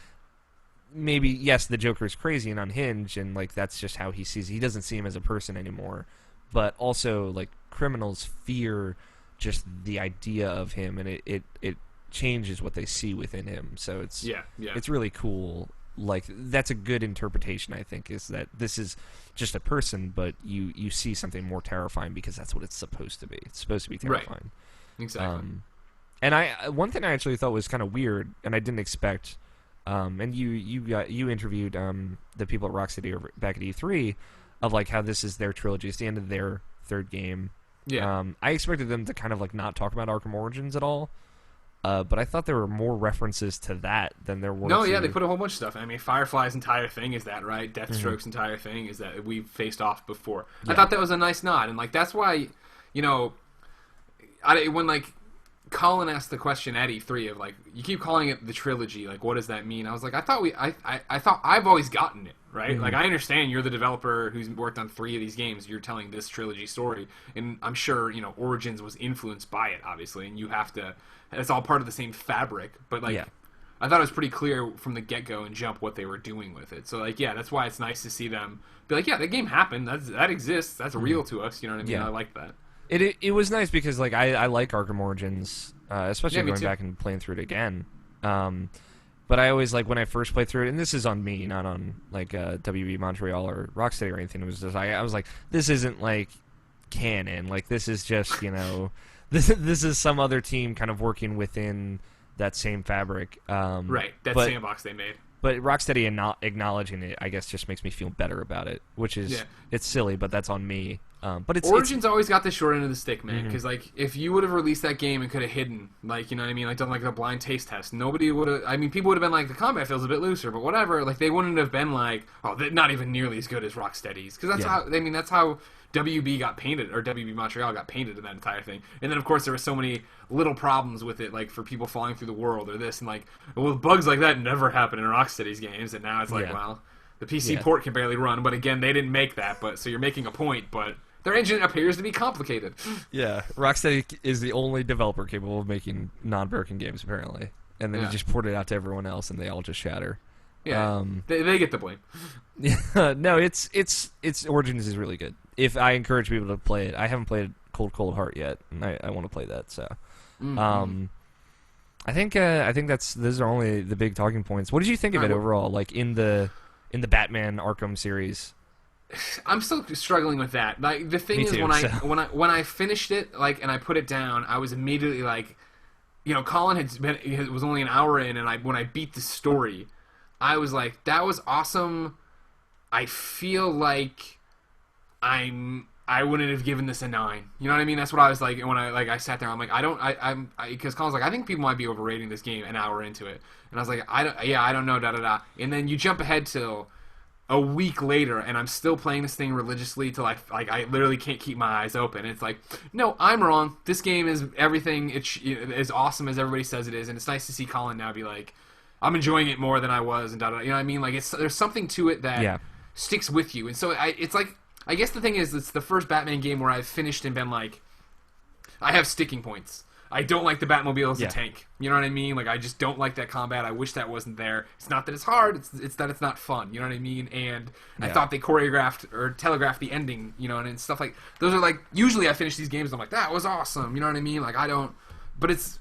A: Maybe, yes, the Joker's crazy and unhinged, and like that's just how he sees it. He doesn't see him as a person anymore. But also, like, criminals fear just the idea of him, and it changes what they see within him. So it's it's really cool. Like, that's a good interpretation, I think, is that this is just a person, but you see something more terrifying because that's what it's supposed to be. It's supposed to be terrifying.
B: Right. Exactly.
A: And one thing I actually thought was kind of weird, and I didn't expect... and you interviewed the people at Rocksteady back at E3 of like how this is their trilogy. It's the end of their third game.
B: Yeah.
A: I expected them to kind of like not talk about Arkham Origins at all. But I thought there were more references to that than there were.
B: No, yeah, they put a whole bunch of stuff. I mean, Firefly's entire thing is that, right? Deathstroke's entire thing is that we've faced off before. Yeah. I thought that was a nice nod, and like that's why, when like. Colin asked the question at E3 of like, you keep calling it the trilogy, like what does that mean? I was like, I thought I've always gotten it, right? Mm-hmm. Like I understand you're the developer who's worked on 3 of these games, you're telling this trilogy story, and I'm sure Origins was influenced by it, obviously, and you have to. It's all part of the same fabric, but like. Yeah. I thought it was pretty clear from the get-go and jump what they were doing with it. So, like, yeah, that's why it's nice to see them be like, yeah, that game happened. That exists. That's real to us. You know what I mean? Yeah. I like that.
A: It was nice because like I like Arkham Origins, especially going back and playing through it again. But I always like when I first played through it, and this is on me, not on like WB Montreal or Rocksteady or anything. It was just I was like, this isn't like canon. Like this is just this is some other team kind of working within that same fabric.
B: Right, that sandbox they made.
A: But Rocksteady and not acknowledging it, I guess, just makes me feel better about it. Which is it's silly, but that's on me. But
B: Origins always got the short end of the stick, man. Because like, if you would have released that game and could have hidden, like, you know what I mean, like done like a blind taste test, nobody would have. I mean, people would have been like, the combat feels a bit looser, but whatever. Like, they wouldn't have been like, oh, they're not even nearly as good as Rocksteady's. Because that's how. I mean, that's how WB got painted, or WB Montreal got painted in that entire thing. And then, of course, there were so many little problems with it, like for people falling through the world or this, and like, well, bugs like that never happen in Rocksteady's games. And now it's like, well, the PC port can barely run. But again, they didn't make that. But so you're making a point, but. Their engine appears to be complicated. Yeah,
A: Rocksteady is the only developer capable of making non-broken games, apparently. And then you just port it out to everyone else, and they all just shatter.
B: Yeah, they get the blame.
A: Yeah, no, it's Origins is really good. If I encourage people to play it, I haven't played Cold Heart yet, and I want to play that. So, I think those are only the big talking points. What did you think of it overall? Like in the Batman Arkham series.
B: I'm still struggling with that. Like the thing
A: Me
B: is,
A: too, so.
B: when I finished it, like, and I put it down, I was immediately like, Colin was only an hour in, and when I beat the story, I was like, that was awesome. I feel like I wouldn't have given this a 9. You know what I mean? That's what I was like when I sat there. I'm like, because Colin's like, I think people might be overrating this game an hour into it, and I was like, I don't know, da da da. And then you jump ahead till a week later, and I'm still playing this thing religiously till I literally can't keep my eyes open. And it's like, no, I'm wrong. This game is everything. It's as awesome as everybody says it is, and it's nice to see Colin now be like, I'm enjoying it more than I was, and da da. You know what I mean? Like there's something to it that sticks with you, and so it's like, I guess the thing is, it's the first Batman game where I've finished and been like, I have sticking points. I don't like the Batmobile as a tank. You know what I mean? Like, I just don't like that combat. I wish that wasn't there. It's not that it's hard. It's that it's not fun. You know what I mean? And I thought they choreographed or telegraphed the ending, and stuff like... Those are like... Usually I finish these games and I'm like, that was awesome. You know what I mean? Like, I don't... But it's...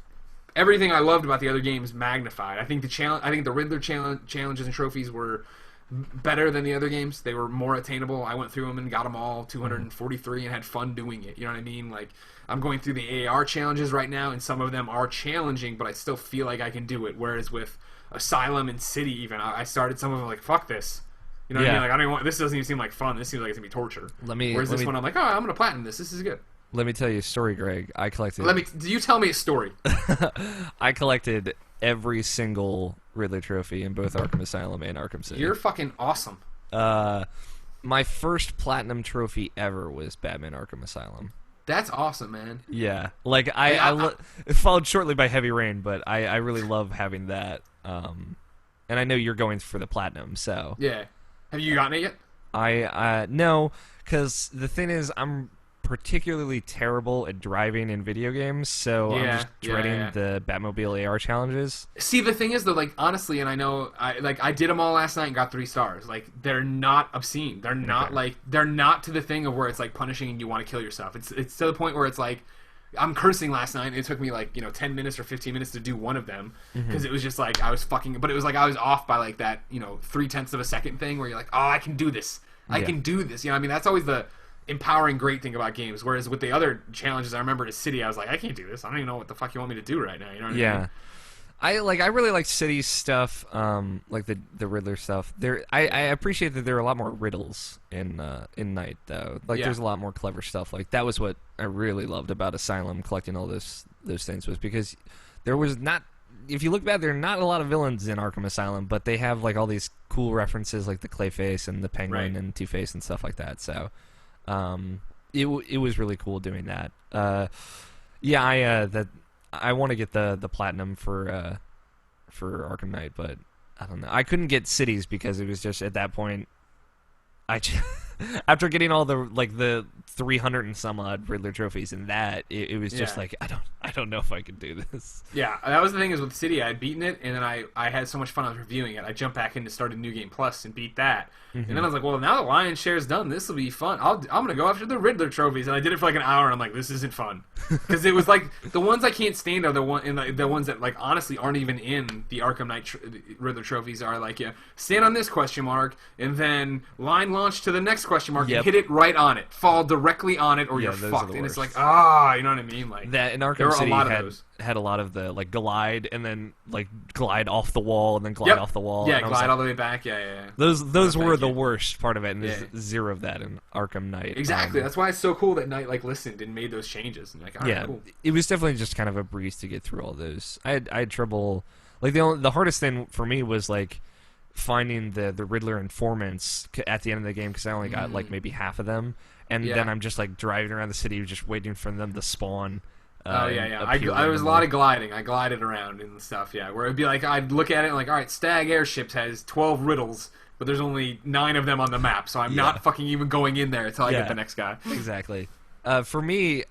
B: Everything I loved about the other games magnified. I think the Riddler challenges and trophies were better than the other games. They were more attainable. I went through them and got them all 243 and had fun doing it. You know what I mean? Like, I'm going through the AAR challenges right now, and some of them are challenging, but I still feel like I can do it. Whereas with Asylum and City, even, I started some of them like, fuck this. You know what I mean? Like, I don't want, this doesn't even seem like fun. This seems like it's gonna be torture. Whereas this one, I'm like, oh, I'm gonna platinum this. This is good.
A: Let me tell you a story, Greg. I collected...
B: You tell me a story.
A: I collected every single Riddler trophy in both Arkham Asylum and Arkham City.
B: You're fucking awesome.
A: My first platinum trophy ever was Batman Arkham Asylum.
B: That's awesome, man.
A: Yeah. Like, followed shortly by Heavy Rain, but I really love having that. And I know you're going for the platinum, so...
B: Yeah. Have you gotten it yet?
A: No, because the thing is, I'm particularly terrible at driving in video games, so I'm just dreading the Batmobile AR challenges.
B: See, the thing is, though, like, honestly, and I know, I did them all last night and got 3 stars. Like, they're not obscene. They're not, they're not to the thing of where it's, like, punishing and you want to kill yourself. It's to the point where it's, like, I'm cursing last night, and it took me, like, 10 minutes or 15 minutes to do one of them, because it was just, like, I was fucking, but it was, like, I was off by, like, that, 0.3 of a second thing where you're like, oh, I can do this. I can do this. You know what I mean? That's always the empowering great thing about games, whereas with the other challenges I remember at City, I was like, I can't do this. I don't even know what the fuck you want me to do right now. You know what I mean?
A: I really like City stuff, like the Riddler stuff. I appreciate that there are a lot more riddles in Night, though. Like, there's a lot more clever stuff. Like, that was what I really loved about Asylum, collecting all those things, was because there was not... If you look back, there are not a lot of villains in Arkham Asylum, but they have, like, all these cool references, like the Clayface and the Penguin and Two-Face and stuff like that, so... It was really cool doing that. I want to get the platinum for Arkham Knight, but I don't know. I couldn't get Cities because it was just at that point. After getting all the 300 and some odd Riddler trophies and that, it was just like, I don't know if I can do this.
B: Yeah, that was the thing is with City, I had beaten it, and then I had so much fun I was reviewing it. I jumped back in to start a New Game Plus and beat that. And then I was like, well, now the Lion's Share's done, this will be fun. I'm going to go after the Riddler trophies. And I did it for like an hour, and I'm like, this isn't fun. Because it was like, the ones I can't stand are the ones that, like, honestly aren't even in the Arkham Knight Riddler trophies are like, stand on this question mark, and then line launch to the next question mark, and hit it right on it. Fall directly on it, or you're fucked. And it's like, you know what I mean? Like,
A: that in Arkham City had a lot of the, like, glide, and then, like, glide off the wall, and then glide off the wall.
B: Yeah, glide all the way back,
A: Those were the worst part of it, and there's zero of that in Arkham Knight.
B: Exactly, that's why it's so cool that Knight, like, listened and made those changes. And like, all right, cool.
A: It was definitely just kind of a breeze to get through all those. I had trouble, like, the hardest thing for me was, like, finding the Riddler informants at the end of the game, because I only got, like, maybe half of them, and then I'm just, like, driving around the city just waiting for them to spawn.
B: I was a lot of gliding. I glided around and stuff, where it'd be like, I'd look at it and like, all right, Stag Airships has 12 riddles, but there's only 9 of them on the map, so I'm not fucking even going in there until I get the next guy.
A: Exactly. For me,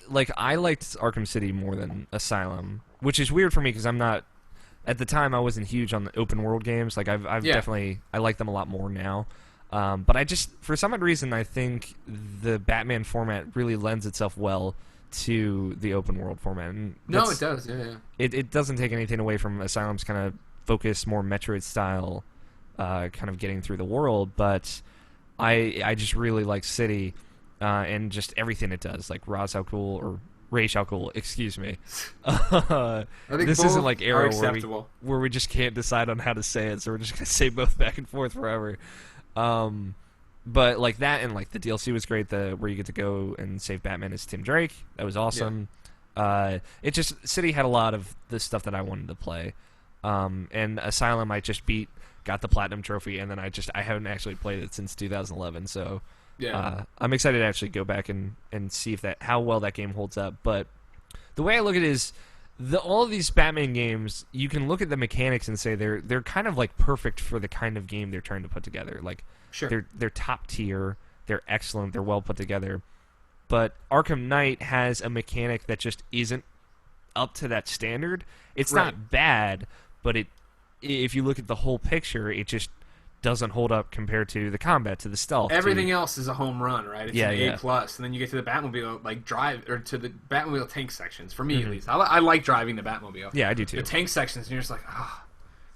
A: like, I liked Arkham City more than Asylum, which is weird for me because I'm not... At the time, I wasn't huge on the open world games. Like, I've definitely... I like them a lot more now. But I just... For some odd reason, I think the Batman format really lends itself well to the open world format. And
B: no, it does.
A: It doesn't take anything away from Asylum's kind of focus, more Metroid style, kind of getting through the world. But I just really like City, and just everything it does. Like Ra's al Ghul or Ra's al Ghul, excuse me.
B: I think
A: This
B: both
A: isn't like
B: are
A: Arrow
B: acceptable.
A: where we just can't decide on how to say it, so we're just gonna say both back and forth forever. But like that, and like the DLC was great. Where you get to go and save Batman as Tim Drake, that was awesome. It just City had a lot of the stuff that I wanted to play. And Asylum I just got the platinum trophy, and then I haven't actually played it since 2011. So I'm excited to actually go back and see how well that game holds up. But the way I look at it is, all of these Batman games, you can look at the mechanics and say they're kind of like perfect for the kind of game they're trying to put together. Like they're top tier, they're excellent, they're well put together. But Arkham Knight has a mechanic that just isn't up to that standard. It's not bad, but if you look at the whole picture, it just doesn't hold up compared to the combat, to the stealth.
B: Everything else is a home run, right? It's an
A: yeah.
B: A+, and then you get to the Batmobile, like to the Batmobile tank sections. For me, at least, I like driving the Batmobile.
A: Yeah, I do too.
B: The tank sections, and you're just like,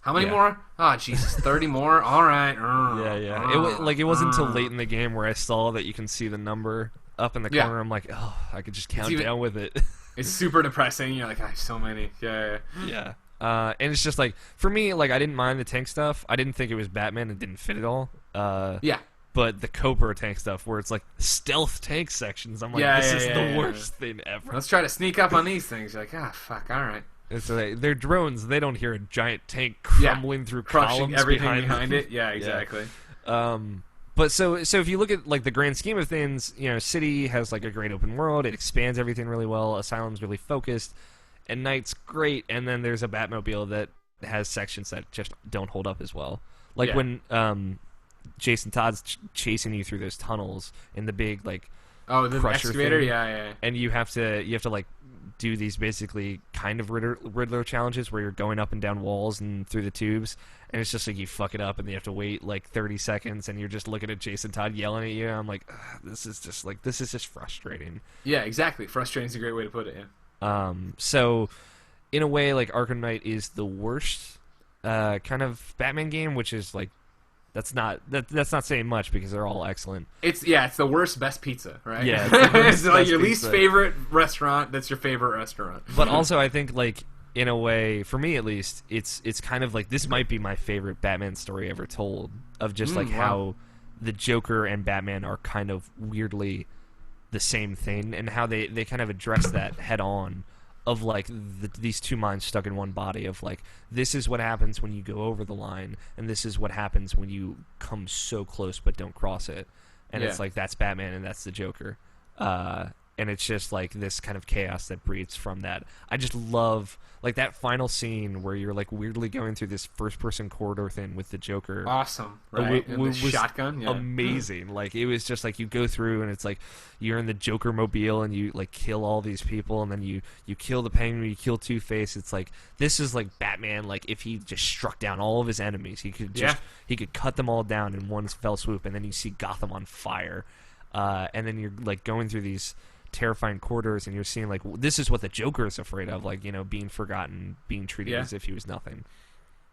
B: how many more? Oh, Jesus, 30 more. All right.
A: It wasn't until late in the game where I saw that you can see the number up in the corner. I'm like, I could just count down with it.
B: It's super depressing. You're like, I have so many. Yeah.
A: And it's just like, for me, like, I didn't mind the tank stuff. I didn't think it was Batman. It didn't fit at all. But the Cobra tank stuff, where it's like stealth tank sections, I'm like, this is the worst thing ever.
B: Let's try to sneak up on these things. You're like, fuck, all right.
A: So they're drones. They don't hear a giant tank crumbling through
B: crushing
A: columns
B: everything behind it. Yeah, exactly.
A: But so if you look at like the grand scheme of things, City has like a great open world. It expands everything really well. Asylum's really focused, and Knight's great. And then there's a Batmobile that has sections that just don't hold up as well. Like when Jason Todd's chasing you through those tunnels in the big like
B: the
A: crusher
B: excavator,
A: thing, and you have to like do these basically kind of Riddler challenges where you're going up and down walls and through the tubes, and it's just like you fuck it up and you have to wait like 30 seconds and you're just looking at Jason Todd yelling at you. I'm like, this is just frustrating.
B: Yeah, exactly. Frustrating is a great way to put it.
A: So in a way, like, Arkham Knight is the worst kind of Batman game, which is like, that's not saying much because they're all excellent.
B: It's the worst best pizza, right?
A: Yeah,
B: it's like your least favorite restaurant. That's your favorite restaurant.
A: But also, I think, like, in a way, for me at least, it's kind of like, this might be my favorite Batman story ever told, of just like how the Joker and Batman are kind of weirdly the same thing, and how they kind of address that head on. Of like these two minds stuck in one body, of like, this is what happens when you go over the line, and this is what happens when you come so close but don't cross it. And it's like, that's Batman and that's the Joker, and it's just like this kind of chaos that breeds from that. I just love like that final scene where you're like weirdly going through this first person corridor thing with the Joker.
B: Awesome, right? And the shotgun,
A: amazing. Like, it was just like, you go through and it's like you're in the Joker mobile and you like kill all these people, and then you kill the Penguin, you kill Two-Face. It's like, this is like Batman, like if he just struck down all of his enemies, he could cut them all down in one fell swoop, and then you see Gotham on fire, and then you're like going through these terrifying corridors, and you're seeing like, this is what the Joker is afraid of, like, being forgotten, being treated as if he was nothing.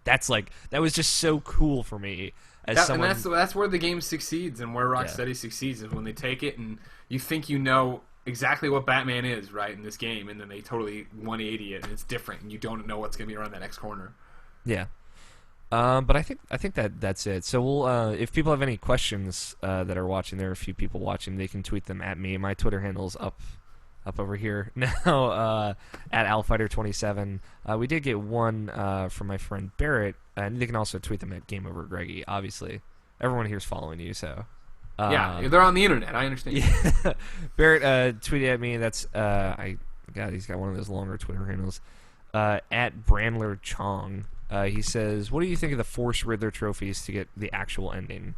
A: That's like, that was just so cool for me as someone.
B: And that's where the game succeeds, and where Rocksteady succeeds, is when they take it and you think you know exactly what Batman is, right, in this game, and then they totally 180 it, and it's different, and you don't know what's going to be around that next corner.
A: Yeah. But I think that's it. So we'll, if people have any questions that are watching, there are a few people watching, they can tweet them at me. My Twitter handle's up over here now, at AlFighter27. We did get one from my friend Barrett, and they can also tweet them at GameOverGreggy. Obviously, everyone here's following you, so.
B: Yeah, they're on the internet. I understand.
A: Yeah. Barrett tweeted at me. That's he's got one of those longer Twitter handles. At Brandler Chong. He says, what do you think of the Force Riddler trophies to get the actual ending?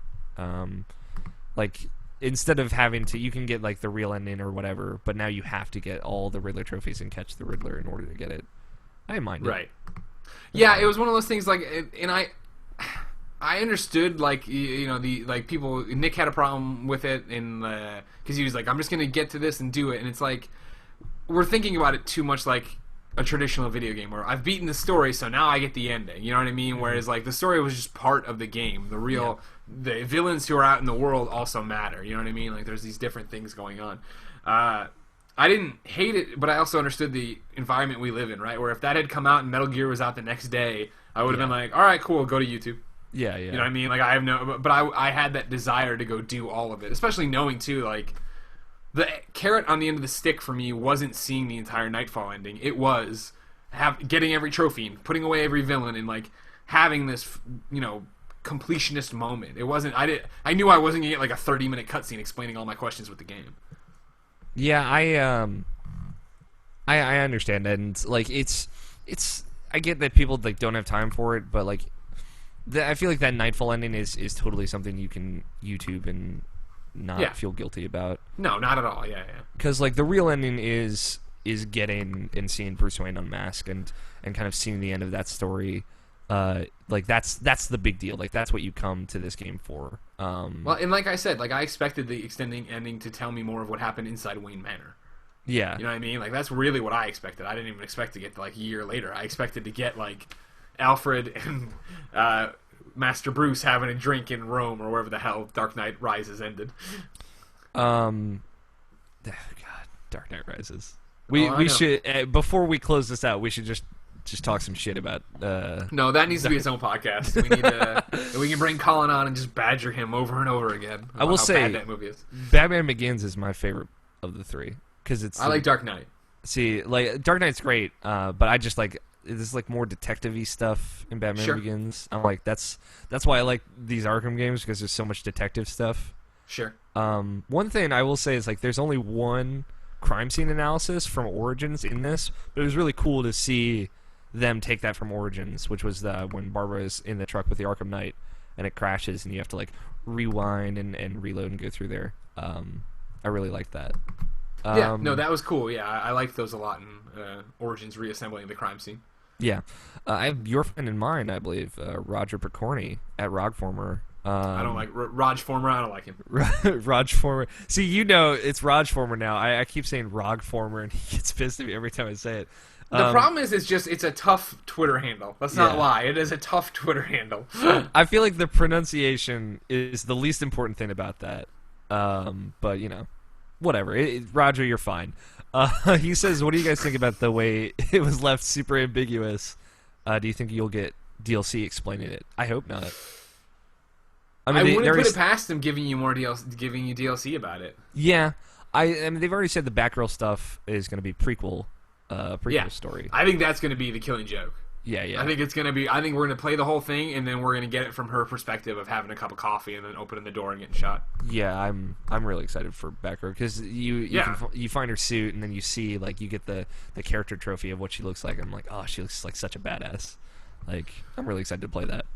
A: Like, instead of having to, you can get like the real ending or whatever, but now you have to get all the Riddler trophies and catch the Riddler in order to get it. I didn't mind it.
B: Right. Yeah, it was one of those things, like, and I understood, like, the like people. Nick had a problem with it, because he was like, I'm just gonna get to this and do it, and it's like, we're thinking about it too much, like, a traditional video game where I've beaten the story, so now I get the ending. You know what I mean? Whereas like the story was just part of the game. The villains who are out in the world also matter. You know what I mean? Like there's these different things going on. I didn't hate it, but I also understood the environment we live in, right? Where if that had come out and Metal Gear was out the next day, I would have been like, all right, cool, go to YouTube.
A: Yeah.
B: You know what I mean? Like I have but I had that desire to go do all of it, especially knowing too, like the carrot on the end of the stick for me wasn't seeing the entire Nightfall ending. It was getting every trophy and putting away every villain and like having this, completionist moment. It wasn't. I knew I wasn't gonna get like a 30-minute cutscene explaining all my questions with the game.
A: Yeah, I understand that, and like it's I get that people like don't have time for it, but like I feel like that Nightfall ending is totally something you can YouTube and not feel guilty about.
B: No, not at all. Yeah.
A: Because like the real ending is getting and seeing Bruce Wayne unmask and kind of seeing the end of that story. Like that's the big deal. Like that's what you come to this game for.
B: Well, and like I said, like I expected the extending ending to tell me more of what happened inside Wayne Manor.
A: Yeah.
B: You know what I mean? Like that's really what I expected. I didn't even expect to get like a year later. I expected to get like Alfred and Master Bruce having a drink in Rome or wherever the hell Dark Knight Rises ended.
A: God, Dark Knight Rises. We should before we close this out, we should just talk some shit about.
B: No, that needs to be its own podcast. We need to. We can bring Colin on and just badger him over and over again.
A: I will say,
B: bad that movie is.
A: Batman Begins is my favorite of the three because it's.
B: I like Dark Knight.
A: See, like Dark Knight's great, but I just like there's like more detective-y stuff in Batman Begins. I'm like that's why I like these Arkham games because there's so much detective stuff.
B: Sure.
A: One thing I will say is like there's only one crime scene analysis from Origins in this, but it was really cool to see them take that from Origins, which was when Barbara is in the truck with the Arkham Knight and it crashes and you have to like rewind and reload and go through there. I really liked that.
B: Yeah, no, that was cool. Yeah, I liked those a lot in Origins reassembling the crime scene.
A: Yeah. I have your friend in mind, I believe, Roger Picorni at Rogformer.
B: I don't like Raj Former. I don't like him.
A: Raj Former. See, it's Raj Former now. I keep saying Rog Former, and he gets pissed at me every time I say it.
B: The problem is, it's a tough Twitter handle. Let's not lie. It is a tough Twitter handle.
A: I feel like the pronunciation is the least important thing about that. But whatever. Roger, you're fine. He says, "What do you guys think about the way it was left super ambiguous? Do you think you'll get DLC explaining it? I hope not."
B: I wouldn't put it past them giving you DLC about it.
A: Yeah, I mean they've already said the Batgirl stuff is going to be prequel story.
B: I think that's going to be the Killing Joke.
A: Yeah.
B: I think it's going to be. I think we're going to play the whole thing, and then we're going to get it from her perspective of having a cup of coffee and then opening the door and getting shot.
A: Yeah, I'm really excited for Batgirl because you find her suit and then you see like you get the character trophy of what she looks like. I'm like, oh, she looks like such a badass. Like I'm really excited to play that.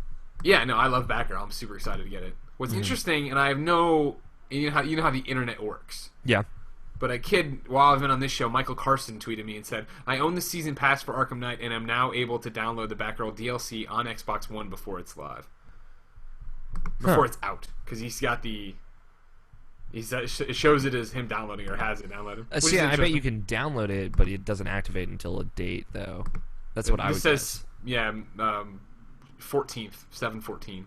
B: Yeah, no, I love Batgirl. I'm super excited to get it. What's interesting, and I have no... You know how the internet works.
A: Yeah.
B: But a kid, while I've been on this show, Michael Carson tweeted me and said, "I own the season pass for Arkham Knight and am now able to download the Batgirl DLC on Xbox One before it's live. Before it's out. Because he's got the... It shows it as him downloading or has it downloaded.
A: Yeah, I bet you can download it, but it doesn't activate until a date, though. That's what I would guess.
B: Yeah, 14th, 7/14.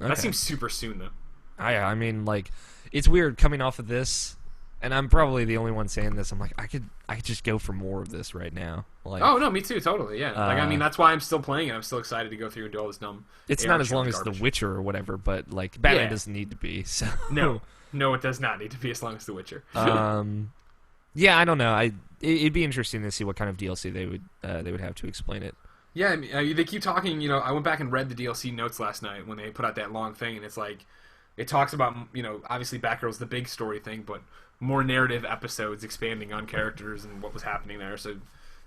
B: Okay. That seems super soon, though.
A: I mean, like, it's weird coming off of this, and I'm probably the only one saying this. I'm like, I could just go for more of this right now. Like,
B: oh no, me too, totally, yeah. I mean, that's why I'm still playing it. I'm still excited to go through and do all this dumb.
A: It's not as long as The Witcher or whatever, but like, Batman doesn't need to be. So
B: no, it does not need to be as long as The Witcher.
A: Yeah, I don't know. It'd be interesting to see what kind of DLC they would have to explain it.
B: Yeah, I mean, they keep talking, I went back and read the DLC notes last night when they put out that long thing, and it's like, it talks about, obviously Batgirl's the big story thing, but more narrative episodes expanding on characters and what was happening there. So,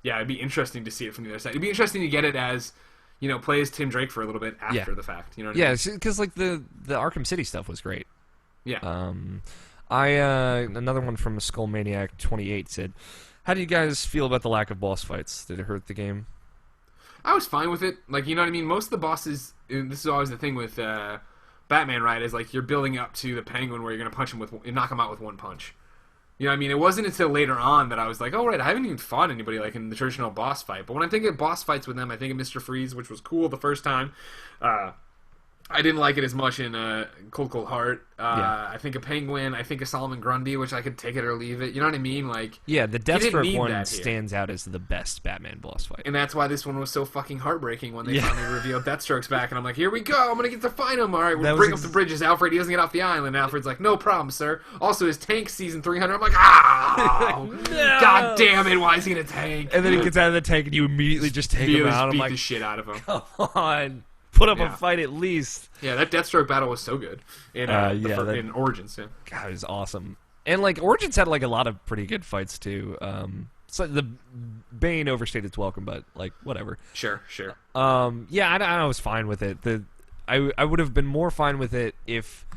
B: yeah, it'd be interesting to see it from the other side. It'd be interesting to get it as, play as Tim Drake for a little bit after the fact. You know what I mean?
A: Because, like, the Arkham City stuff was great.
B: Yeah.
A: Another one from Skullmaniac28 said, "How do you guys feel about the lack of boss fights? Did it hurt the game?"
B: I was fine with it. Like, you know what I mean? Most of the bosses, and this is always the thing with Batman, right? Is like you're building up to the Penguin where you're going to punch him knock him out with one punch. You know what I mean? It wasn't until later on that I was like, oh, right, I haven't even fought anybody like in the traditional boss fight. But when I think of boss fights with them, I think of Mr. Freeze, which was cool the first time. I didn't like it as much in Cold Cold Heart. I think of Penguin. I think of Solomon Grundy, which I could take it or leave it. You know what I mean? Like,
A: yeah, the Deathstroke one stands out as the best Batman boss fight.
B: And that's why this one was so fucking heartbreaking when they finally revealed Deathstroke's back. And I'm like, here we go. I'm going to get to fight him. All right, we'll bring up the bridges. Alfred, he doesn't get off the island. And Alfred's like, no problem, sir. Also, his tank season 300. I'm like, no! God damn it. Why is he going to tank?
A: And then he gets out of the tank and you immediately just take him out.
B: Beat
A: I'm like,
B: the shit out of him.
A: Come on. Put up a fight at least.
B: Yeah, that Deathstroke battle was so good in in Origins. Yeah.
A: God, it was awesome. And like Origins had like a lot of pretty good fights too. So the Bane overstayed its welcome, but like whatever.
B: Sure.
A: Yeah, I was fine with it. I would have been more fine with it if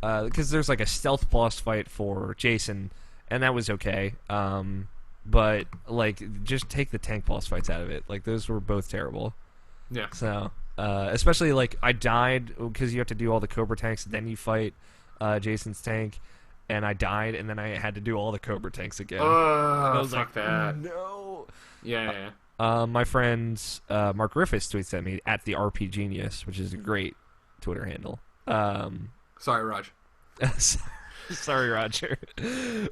A: because there's like a stealth boss fight for Jason, and that was okay. But like just take the tank boss fights out of it. Like those were both terrible.
B: Yeah.
A: So. Especially like I died because you have to do all the Cobra tanks, then you fight Jason's tank, and I died, and then I had to do all the Cobra tanks again.
B: Oh,
A: I was
B: fuck
A: like,
B: that!
A: No.
B: Yeah.
A: My friend Mark Griffiths tweets at me at the RP Genius, which is a great Twitter handle.
B: Sorry, Raj.
A: Sorry, Roger.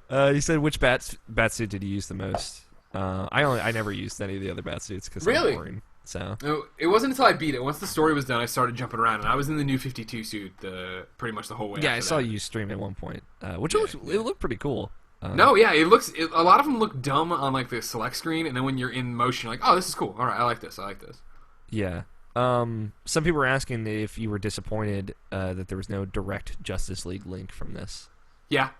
A: He said, which batsuit did you use the most? I never used any of the other batsuits because
B: really?
A: I'm boring. So
B: it wasn't until I beat it. Once the story was done, I started jumping around, and I was in the new 52 suit pretty much the whole way.
A: Yeah, I saw you stream at one point, which it looked pretty cool.
B: No, yeah, a lot of them look dumb on like the select screen, and then when you're in motion, you're like, oh, this is cool. All right, I like this.
A: Yeah. Some people were asking if you were disappointed that there was no direct Justice League link from this.
B: Yeah.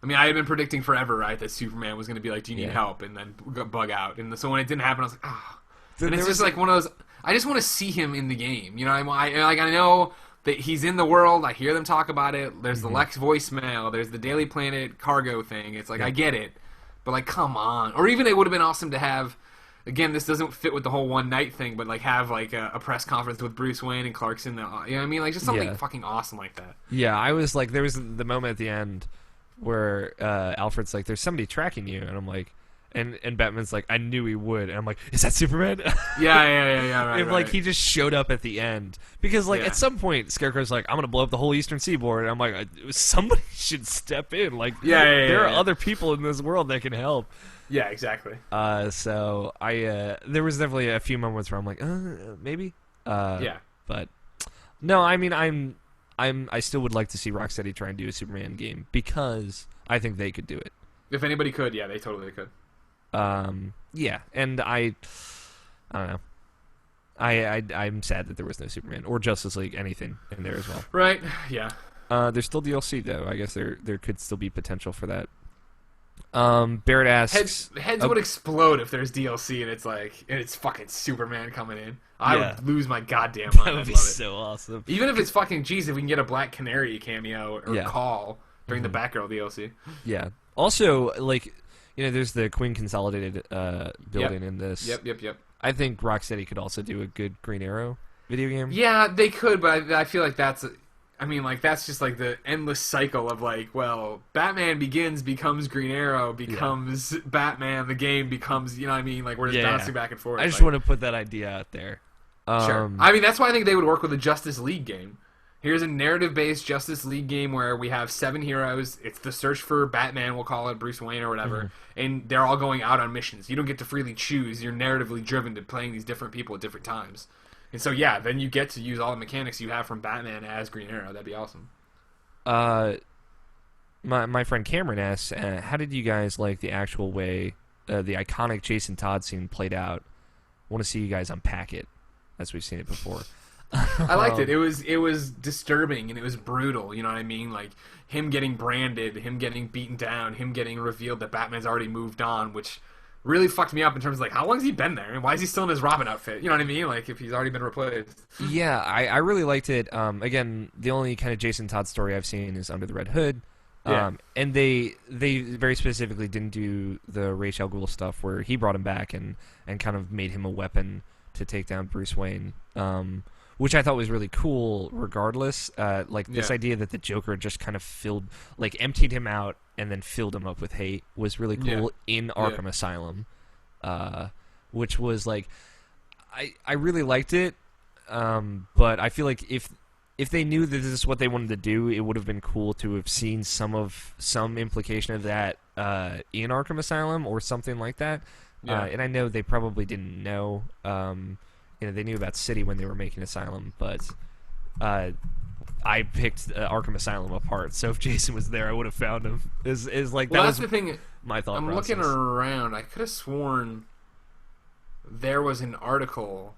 B: I mean, I had been predicting forever, right, that Superman was going to be like, do you need help? And then bug out. And so when it didn't happen, I was like, ah. And it's just like one of those, I just want to see him in the game. You know, I know that he's in the world. I hear them talk about it. There's the Lex voicemail. There's the Daily Planet cargo thing. It's like, I get it. But like, come on. Or even it would have been awesome to have, again, this doesn't fit with the whole one night thing, but like have like a press conference with Bruce Wayne and Clarkson. You know what I mean? Like just something fucking awesome like that.
A: Yeah, I was like, there was the moment at the end where Alfred's like, there's somebody tracking you. And I'm like, and Batman's like, I knew he would. And I'm like, is that Superman?
B: Yeah, right.
A: And like he just showed up at the end because like at some point Scarecrow's like, I'm gonna blow up the whole Eastern Seaboard. And I'm like, somebody should step in. Like there are other people in this world that can help.
B: Yeah, exactly.
A: So I there was definitely a few moments where I'm like, maybe. But no, I mean I still would like to see Rocksteady try and do a Superman game because I think they could do it.
B: If anybody could, yeah, they totally could.
A: Yeah, and I don't know. I'm sad that there was no Superman or Justice League anything in there as well.
B: Right? Yeah.
A: There's still DLC though. I guess there could still be potential for that. Barrett asks,
B: heads would explode if there's DLC and it's fucking Superman coming in. I would lose my goddamn mind.
A: That would be so awesome.
B: Even if it's fucking if we can get a Black Canary cameo or call during the Batgirl DLC.
A: Yeah. Also, like, you know, there's the Queen Consolidated building in this.
B: Yep.
A: I think Rocksteady could also do a good Green Arrow video game.
B: Yeah, they could, but I feel like that's just like the endless cycle of like, well, Batman Begins becomes Green Arrow, becomes Batman, the game becomes, you know what I mean? Like, we're just bouncing back and forth.
A: I just want to put that idea out there.
B: Sure. I mean, that's why I think they would work with a Justice League game. Here's a narrative-based Justice League game where we have 7 heroes. It's the search for Batman, we'll call it, Bruce Wayne or whatever, and they're all going out on missions. You don't get to freely choose. You're narratively driven to playing these different people at different times. And so, yeah, then you get to use all the mechanics you have from Batman as Green Arrow. That'd be awesome.
A: My friend Cameron asks, how did you guys like the actual way the iconic Jason Todd scene played out? I want to see you guys unpack it, as we've seen it before.
B: I liked it. It was disturbing and it was brutal. You know what I mean? Like him getting branded, him getting beaten down, him getting revealed that Batman's already moved on, which really fucked me up in terms of like how long has he been there and why is he still in his Robin outfit? You know what I mean? Like if he's already been replaced.
A: Yeah, I really liked it. Again, the only kind of Jason Todd story I've seen is Under the Red Hood. And they very specifically didn't do the Ra's al Ghul stuff where he brought him back and kind of made him a weapon to take down Bruce Wayne. which I thought was really cool. Regardless, like this
B: Yeah.
A: idea that the Joker just kind of emptied him out and then filled him up with hate was really cool in Arkham Asylum, which was like I really liked it, but I feel like if they knew that this is what they wanted to do, it would have been cool to have seen some implication of that in Arkham Asylum or something like that.
B: Yeah.
A: And I know they probably didn't know. They knew about City when they were making Asylum, but I picked Arkham Asylum apart. So if Jason was there, I would have found him. Is like
B: Well,
A: that
B: that's
A: was
B: the thing.
A: my thought
B: I'm
A: process.
B: looking around. I could have sworn there was an article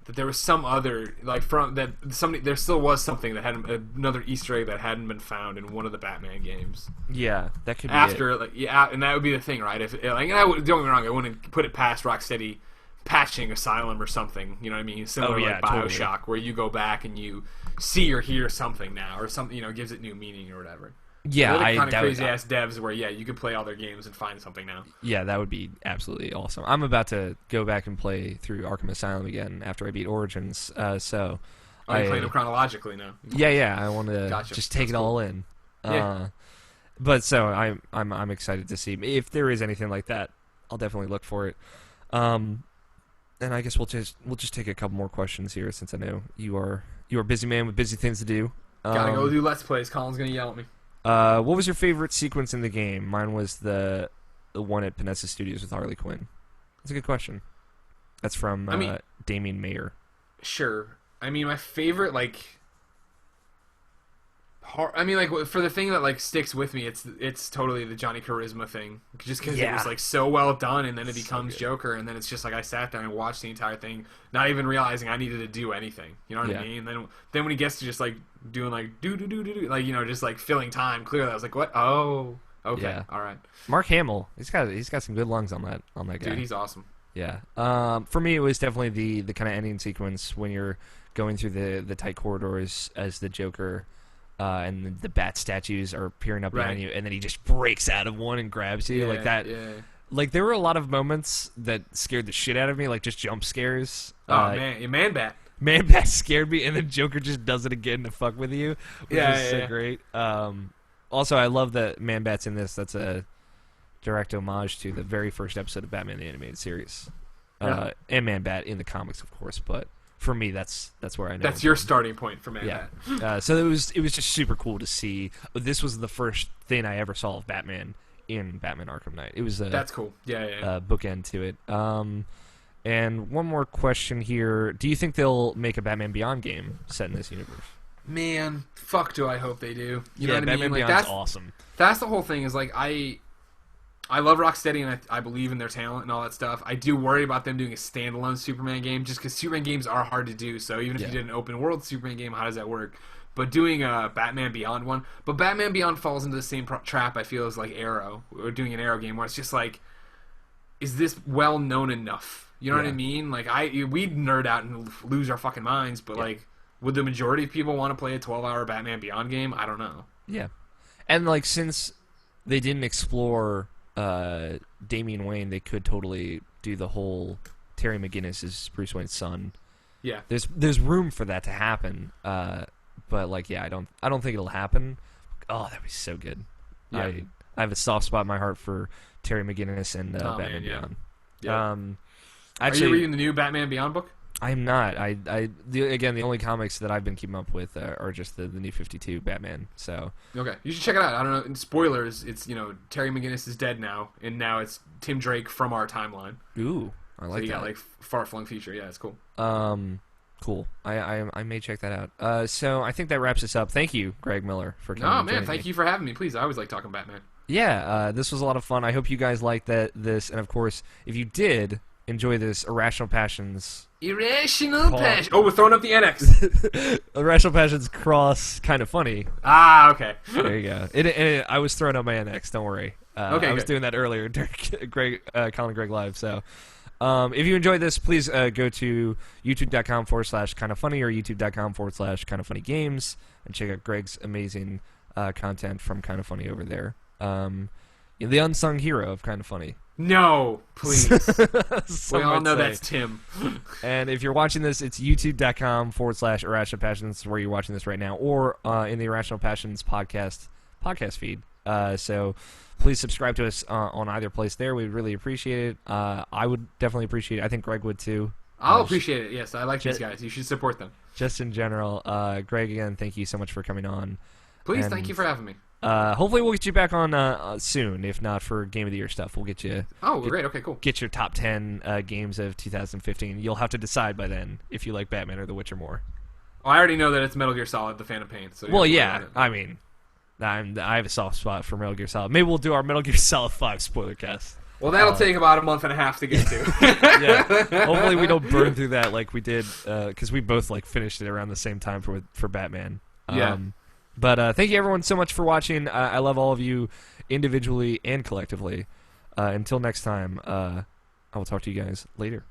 B: that there was some other there still was something that hadn't another Easter egg that hadn't been found in one of the Batman games.
A: Yeah, that could be
B: After
A: it.
B: and that would be the thing, right? If and don't get me wrong, I wouldn't put it past Rocksteady patching Asylum or something. You know what I mean? Similar to like
A: totally.
B: BioShock, where you go back and you see or hear something now, or something gives it new meaning or whatever.
A: Yeah,
B: They're the kind of
A: that would-
B: crazy ass devs where you could play all their games and find something now.
A: Yeah, that would be absolutely awesome. I'm about to go back and play through Arkham Asylum again after I beat Origins. So
B: You're playing them chronologically now.
A: yeah, I want to
B: Gotcha.
A: just take
B: That's
A: it all in.
B: Yeah.
A: But so I'm excited to see if there is anything like that. I'll definitely look for it. And I guess we'll just take a couple more questions here since I know you are a busy man with busy things to do.
B: Gotta go do Let's Plays. Colin's gonna yell at me.
A: What was your favorite sequence in the game? Mine was the one at Panessa Studios with Harley Quinn. That's a good question. That's from Damien Mayer.
B: Sure. I mean, my favorite for the thing that sticks with me, it's totally the Johnny Charisma thing, just because it was so well done, and then it becomes Joker, and then it's just I sat there and watched the entire thing, not even realizing I needed to do anything. You know what I mean? And then when he gets to just doing do do do do just filling time, clearly I was like, what? Oh, okay, all right.
A: Mark Hamill, he's got some good lungs on that guy.
B: Dude, he's awesome.
A: Yeah. For me, it was definitely the kind of ending sequence when you're going through the tight corridors as the Joker. And the bat statues are peering up behind you, and then he just breaks out of one and grabs you like that.
B: Yeah.
A: Like there were a lot of moments that scared the shit out of me, like just jump scares.
B: Oh man, Man Bat.
A: Man Bat scared me, and then Joker just does it again to fuck with you, which is so great. Also, I love that Man Bat's in this. That's a direct homage to the very first episode of Batman the Animated Series, and Man Bat in the comics, of course, but. For me, that's where I know.
B: That's your starting point for Man Bat.
A: So it was just super cool to see. This was the first thing I ever saw of Batman in Batman Arkham Knight. It was
B: that's cool. Yeah.
A: Bookend to it. And one more question here: do you think they'll make a Batman Beyond game set in this universe?
B: Man, fuck, do I hope they do. You know what
A: Batman
B: I mean?
A: Beyond's awesome.
B: That's the whole thing. Is I love Rocksteady, and I believe in their talent and all that stuff. I do worry about them doing a standalone Superman game, just because Superman games are hard to do. So even if you did an open world Superman game, how does that work? But doing a Batman Beyond one, but Batman Beyond falls into the same trap I feel as Arrow, or doing an Arrow game where it's just is this well known enough? You know what I mean? We'd nerd out and lose our fucking minds, but would the majority of people want to play a 12-hour Batman Beyond game? I don't know.
A: Yeah, and since they didn't explore. Damian Wayne, they could totally do the whole Terry McGinnis is Bruce Wayne's son.
B: Yeah,
A: there's room for that to happen. But I don't think it'll happen. Oh, that'd be so good.
B: Yeah.
A: I have a soft spot in my heart for Terry McGinnis and Batman Beyond.
B: Yeah.
A: Actually,
B: are you reading the new Batman Beyond book?
A: I'm not. The only comics that I've been keeping up with are just the new 52 Batman. So
B: okay, you should check it out. I don't know. In spoilers, it's Terry McGinnis is dead now, and now it's Tim Drake from our timeline.
A: Ooh, I like
B: so you
A: that.
B: got far flung future. Yeah, it's cool.
A: Cool. I may check that out. So I think that wraps us up. Thank you, Greg Miller, for coming.
B: Oh man, thank you for having me. Please, I always like talking Batman.
A: Yeah, this was a lot of fun. I hope you guys liked this, and of course, if you did enjoy this Irrational Passions.
B: Irrational Passions. Oh, we're throwing up the NX.
A: Irrational Passions cross kind of funny.
B: Ah, okay.
A: There you go. I was throwing up my NX. Don't worry.
B: Okay,
A: I was doing that earlier during Colin Greg Live. So, if you enjoyed this, please go to youtube.com/kindoffunny or youtube.com/kindoffunnygames and check out Greg's amazing content from Kind of Funny over there. The unsung hero of Kind of Funny.
B: No, please.
A: Some
B: We all
A: might
B: know
A: say.
B: that's Tim.
A: And if you're watching this, it's youtube.com/Irrational Passions where you're watching this right now, or in the Irrational Passions podcast feed. So please subscribe to us on either place there. We'd really appreciate it. I would definitely appreciate it. I think Greg would too.
B: I'll appreciate it. Yes, I like these guys. You should support them.
A: Just in general. Greg, again, thank you so much for coming on.
B: Please,
A: And,
B: thank you for having me.
A: hopefully we'll get you back on soon. If not for Game of the Year stuff, we'll get you.
B: Oh, great. Okay, cool.
A: Get your top 10 games of 2015. You'll have to decide by then if you like Batman or The Witcher more.
B: Well, I already know that it's Metal Gear Solid: The Phantom Pain. So
A: Well, yeah. I mean, I have a soft spot for Metal Gear Solid. Maybe we'll do our Metal Gear Solid 5 spoiler cast.
B: Well, that'll take about a month and a half to get to.
A: Yeah. Hopefully we don't burn through that like we did, because we both finished it around the same time for Batman.
B: Yeah.
A: But thank you everyone so much for watching. I love all of you individually and collectively. Until next time, I will talk to you guys later.